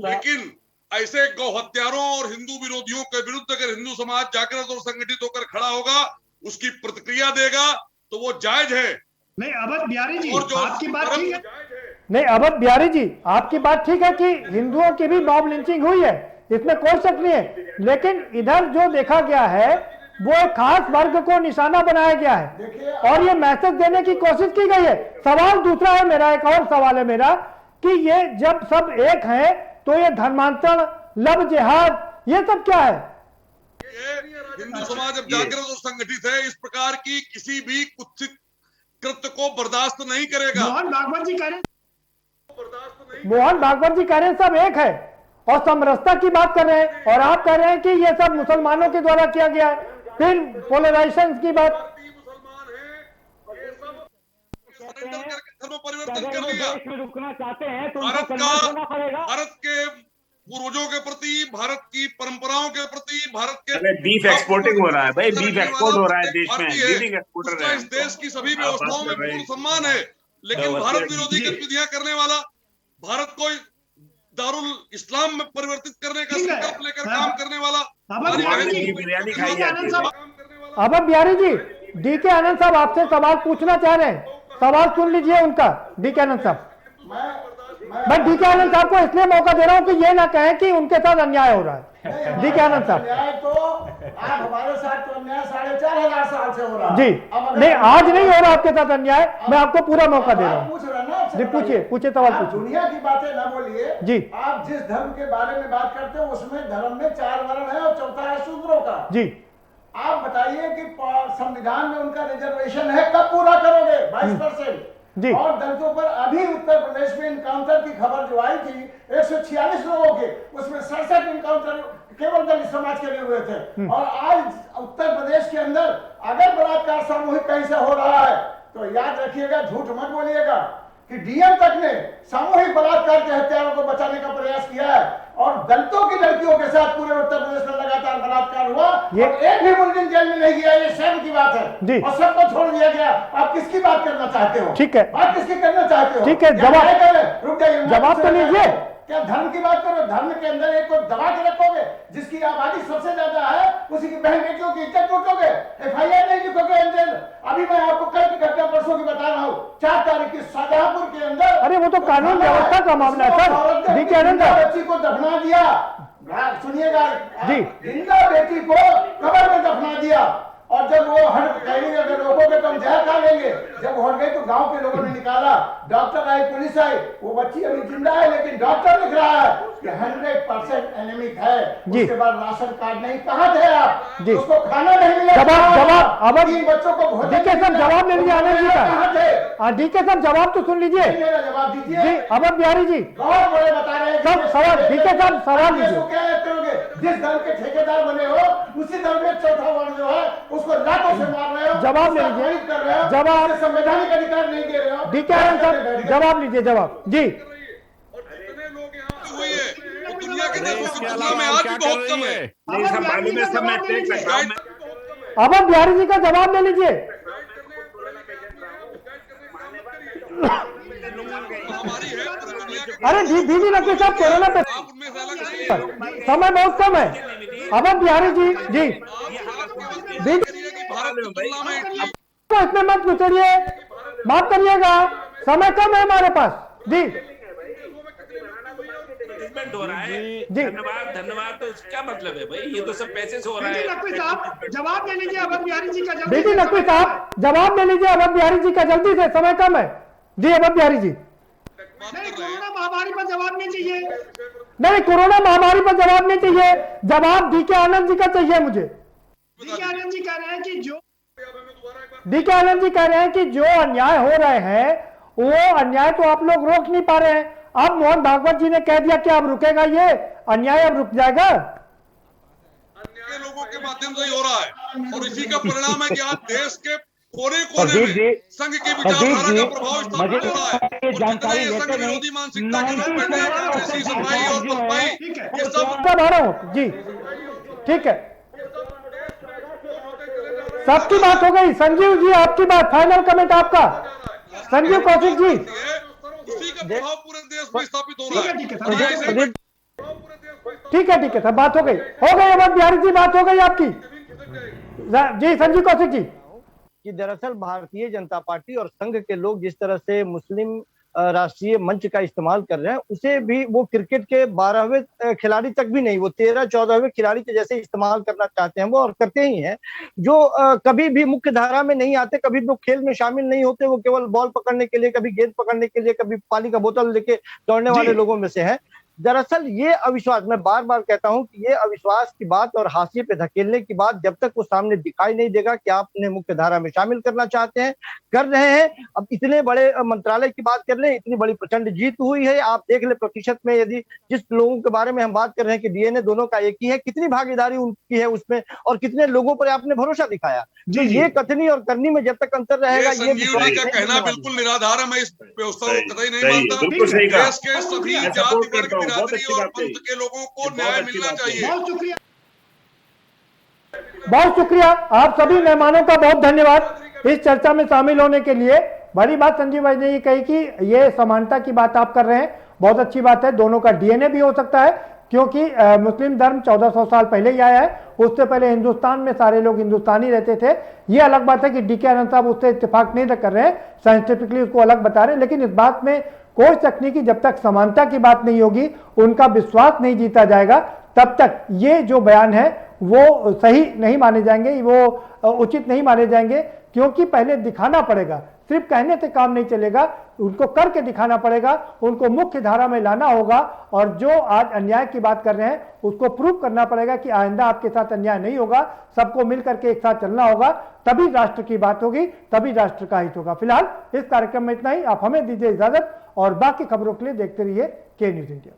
लेकिन ऐसे गौ हत्यारों और हिंदू विरोधियों के विरुद्ध अगर हिंदू समाज जागृत और संगठित होकर खड़ा होगा, उसकी प्रतिक्रिया देगा, तो वो जायज है। नहीं अवध बिहारी जी, आपकी बात ठीक है। नहीं अवध बिहारी जी, आपकी बात ठीक है कि हिंदुओं की भी मॉब लिंचिंग हुई है, इसमें कोई शक नहीं है। लेकिन इधर जो देखा गया है वो एक खास वर्ग को निशाना बनाया गया है और ये मैसेज देने की कोशिश की गई है। सवाल दूसरा है मेरा, एक और सवाल है मेरा कि ये जब सब एक हैं तो ये धर्मांतरण, लब जिहाद, ये सब क्या है? हिंदू समाज अब जागृत और संगठित है, इस प्रकार की किसी भी कुत्सित कृत्य को बर्दाश्त नहीं करेगा। मोहन भागवत जी कह रहे हैं सब एक है और समरसता की बात कर रहे हैं, और आप कह रहे हैं कि ये सब मुसलमानों के द्वारा किया गया है। फिर पोलराइजेशन की बात, धर्म परिवर्तन कर लिया। देश में रुकना चाहते हैं तो भारत के पूर्वजों के प्रति, भारत की परंपराओं के प्रति, भारत के बीफ एक्सपोर्टिंग हो रहा है भाई, बीफ एक्सपोर्ट हो रहा है देश में, लीडिंग एक्सपोर्टर है। इस देश की सभी व्यवस्थाओं में पूर्ण सम्मान है, लेकिन भारत विरोधी गतिविधियां करने वाला, भारत को दारुल इस्लाम में परिवर्तित करने का संकल्प लेकर काम करने वाला, बिरयानी खाई जाती है। अवध बिहारी जी, डी.के. आनंद साहब आपसे सवाल पूछना चाह रहे हैं, सवाल सुन लीजिए उनका। डी.के. आनंद साहब, मैं डी.के. आनंद साहब को इसलिए मौका दे रहा हूं कि ये ना कहें कि उनके साथ अन्याय हो रहा है। डी.के. आनंद साहब, अन्याय तो आप हमारे साथ तो अन्याय 4,500 साल से हो रहा है जी। नहीं आज नहीं हो रहा आपके साथ अन्याय, मैं आपको पूरा मौका दे रहा हूँ। पूछ रहे ना जी पूछिए सवाल पूछिए। दुनिया की बातें ना बोलिए जी। आप जिस धर्म के बारे में बात करते हो उसमें धर्म में 4 वर्ण है और चौथा है शूद्रों का। जी आप बताइए कि संविधान में उनका रिजर्वेशन है, कब पूरा करोगे? 22%। जी। और दलितों पर अभी उत्तर प्रदेश में इनकाउंटर की खबर जो आई थी 146 लोगों के, उसमें 67 इनकाउंटर केवल दलित समाज के लिए हुए थे। और आज उत्तर प्रदेश के अंदर अगर बलात्कार सामूहिक कहीं से हो रहा है तो याद रखिएगा, झूठ मत बोलिएगा कि डीएम तक ने सामूहिक बलात्कार के हत्यारों को बचाने का प्रयास किया है और दलितों की लड़कियों के साथ पूरे उत्तर प्रदेश में लगातार बलात्कार हुआ और एक भी मुस्लिम जेल में नहीं गया। ये शर्म की बात है और सबको छोड़ दिया गया। आप किसकी बात करना चाहते हो? ठीक है, बात किसकी करना चाहते हो? ठीक है, जवाब रुक जाइए, जवाब तो लीजिए। क्या धर्म की बात करो? धर्म के अंदर एक को दबा के रखोगे, जिसकी आबादी सबसे ज्यादा है उसी की बहन बेटियों की इज्जत लूटोगे, FIR नहीं लिखोगे अंदर। अभी मैं आपको कल की घटना परसों की बता रहा हूँ, 4 तारीख की शाहजहांपुर के अंदर। अरे वो तो कानून व्यवस्था का मामला है सर। डी.के. आनंद बच्ची को दफना दिया, सुनिएगा जी, जिंदा बेटी को कब्र में दफना दिया और जब वो हट कहीं अगर रोकोगे तो हम जहर खा लेंगे। जब वो हट गई तो गांव के लोगों ने निकाला, डॉक्टर आई, पुलिस आई, वो बच्ची अभी जिंदा है लेकिन डॉक्टर लिख रहा है कि 100% एनेमिक है। उसके बाद राशन कार्ड नहीं, कहाँ थे आप? उसको खाना नहीं मिला। जवाब अब बच्चों को डी.के. साहब जवाब ले लीजिए आनंद जी का। डी.के. साहब जवाब तो सुन लीजिए। जवाब दीजिए जी। अवध बिहारी जी बड़े बता रहे हैं सब सवाल, डी.के. साहब सवाल लीजिए। क्या करोगे? जिस धर्म के ठेकेदार बने हो उसी धर्म में चौथा वर्ण जो है उसको लातों से मार रहे हो, जवाब ले लीजिए। जवाब संवैधानिक अधिकार नहीं दे रहे हो। डी.के. आनंद साहब जवाब लीजिए। जवाब जी। दुनिया के देशों की तुलना में आज भी बहुत कम है। अवध बिहारी जी का जवाब ले लीजिए। अरे दीदी नकवी साहब कोरोना पे समय बहुत कम है। अवध बिहारी जी जी इसमें मत गुजरिए, माफ करिएगा, समय कम है हमारे पास जी। डेवलपमेंट हो रहा है। जी। धन्यवाद धन्यवाद, तो क्या मतलब है भाई? ये तो सब पैसे से हो रहा बेटी है। नकवी साहब जवाब दे लीजिए अवध बिहारी जी का जल्दी बेटी से, नकवी समय कम है। साहब जवाब दे लीजिए अवध बिहारी जी का जल्दी से, समय कम है। जी अवध बिहारी जी। नहीं, कोरोना महामारी पर जवाब नहीं चाहिए। नहीं, कोरोना महामारी पर जवाब नहीं चाहिए, जवाब डीके आनंद जी का चाहिए मुझे। डीके आनंद जी कह रहे हैं कि डीके आनंद जी कह रहे हैं कि जो अन्याय हो रहे हैं वो अन्याय तो आप लोग रोक नहीं पा रहे हैं। अब मोहन भागवत जी ने कह दिया कि अब रुकेगा ये अन्याय, अब रुक जाएगा। लोगों के माध्यम से ही हो रहा है और इसी का परिणाम है कि आज देश के कोने कोने में संघ की विचारधारा का प्रभाव स्थापित हो रहा है। और जितना ये संघ विरोधी मानसिकता के लोग बैठे हैं, कांग्रेसी सफाई और बसपाई, ये सब जी ठीक है, सबकी बात हो गई। संजीव जी आपकी बात, फाइनल कमेंट आपका। संजीव कौशिक जी। उसी का प्रभाव पूरे देश में स्थापित हो रहा है। ठीक है सर, बात हो गई अवध बिहारी जी, बात हो गई आपकी। जी संजीव कौशिक जी। कि दरअसल भारतीय जनता पार्टी और संघ के लोग जिस तरह से मुस्लिम राष्ट्रीय मंच का इस्तेमाल कर रहे हैं, उसे भी वो क्रिकेट के 12वें खिलाड़ी तक भी नहीं, वो 13-14वें खिलाड़ी के जैसे इस्तेमाल करना चाहते हैं वो, और करते ही हैं। जो कभी भी मुख्य धारा में नहीं आते, कभी वो खेल में शामिल नहीं होते, वो केवल बॉल पकड़ने के लिए, कभी गेंद पकड़ने के लिए, कभी पानी का बोतल लेके दौड़ने वाले लोगों में से है। दरअसल ये अविश्वास, मैं बार बार कहता हूं कि ये अविश्वास की बात और हाशिए पे धकेलने की बात जब तक वो सामने दिखाई नहीं देगा कि आप उन्हें मुख्य धारा में शामिल करना चाहते हैं, कर रहे हैं। अब इतने बड़े मंत्रालय की बात कर ले, इतनी बड़ी प्रचंड जीत हुई है, आप देख ले प्रतिशत में, यदि जिस लोगों के बारे में हम बात कर रहे हैं कि डीएनए दोनों का एक ही है, कितनी भागीदारी उनकी है उसमें और कितने लोगों पर आपने भरोसा दिखाया। तो ये कथनी और करनी में जब तक अंतर रहेगा, ये संजीवनी का कहना बिल्कुल निराधार है, मैं इस पे उसका कतई नहीं मानता। देश के सभी जाति वर्ग बिरादरी और पंथ के लोगों को न्याय मिलना चाहिए। बहुत शुक्रिया आप सभी मेहमानों का, बहुत धन्यवाद इस चर्चा में शामिल होने के लिए। बड़ी बात संजीव भाई ने ये कही कि ये समानता की बात आप कर रहे हैं, बहुत अच्छी बात है। दोनों का डीएनए भी हो सकता है, क्योंकि मुस्लिम धर्म 1400 साल पहले ही आया है, उससे पहले हिंदुस्तान में सारे लोग हिंदुस्तानी रहते थे। ये अलग बात है कि डीके आनंद साहब उससे इत्तेफाक नहीं कर रहे हैं, साइंटिफिकली उसको अलग बता रहे हैं, लेकिन इस बात में कोई शक नहीं कि जब तक समानता की बात नहीं होगी, उनका विश्वास नहीं जीता जाएगा, तब तक ये जो बयान है वो सही नहीं माने जाएंगे, वो उचित नहीं माने जाएंगे। क्योंकि पहले दिखाना पड़ेगा, सिर्फ कहने से काम नहीं चलेगा, उनको करके दिखाना पड़ेगा, उनको मुख्य धारा में लाना होगा। और जो आज अन्याय की बात कर रहे हैं उसको प्रूव करना पड़ेगा कि आइंदा आपके साथ अन्याय नहीं होगा, सबको मिलकर के एक साथ चलना होगा, तभी राष्ट्र की बात होगी, तभी राष्ट्र का हित होगा। फिलहाल इस कार्यक्रम में इतना ही, आप हमें दीजिए इजाजत और बाकी खबरों के लिए देखते रहिए के न्यूज़ इंडिया।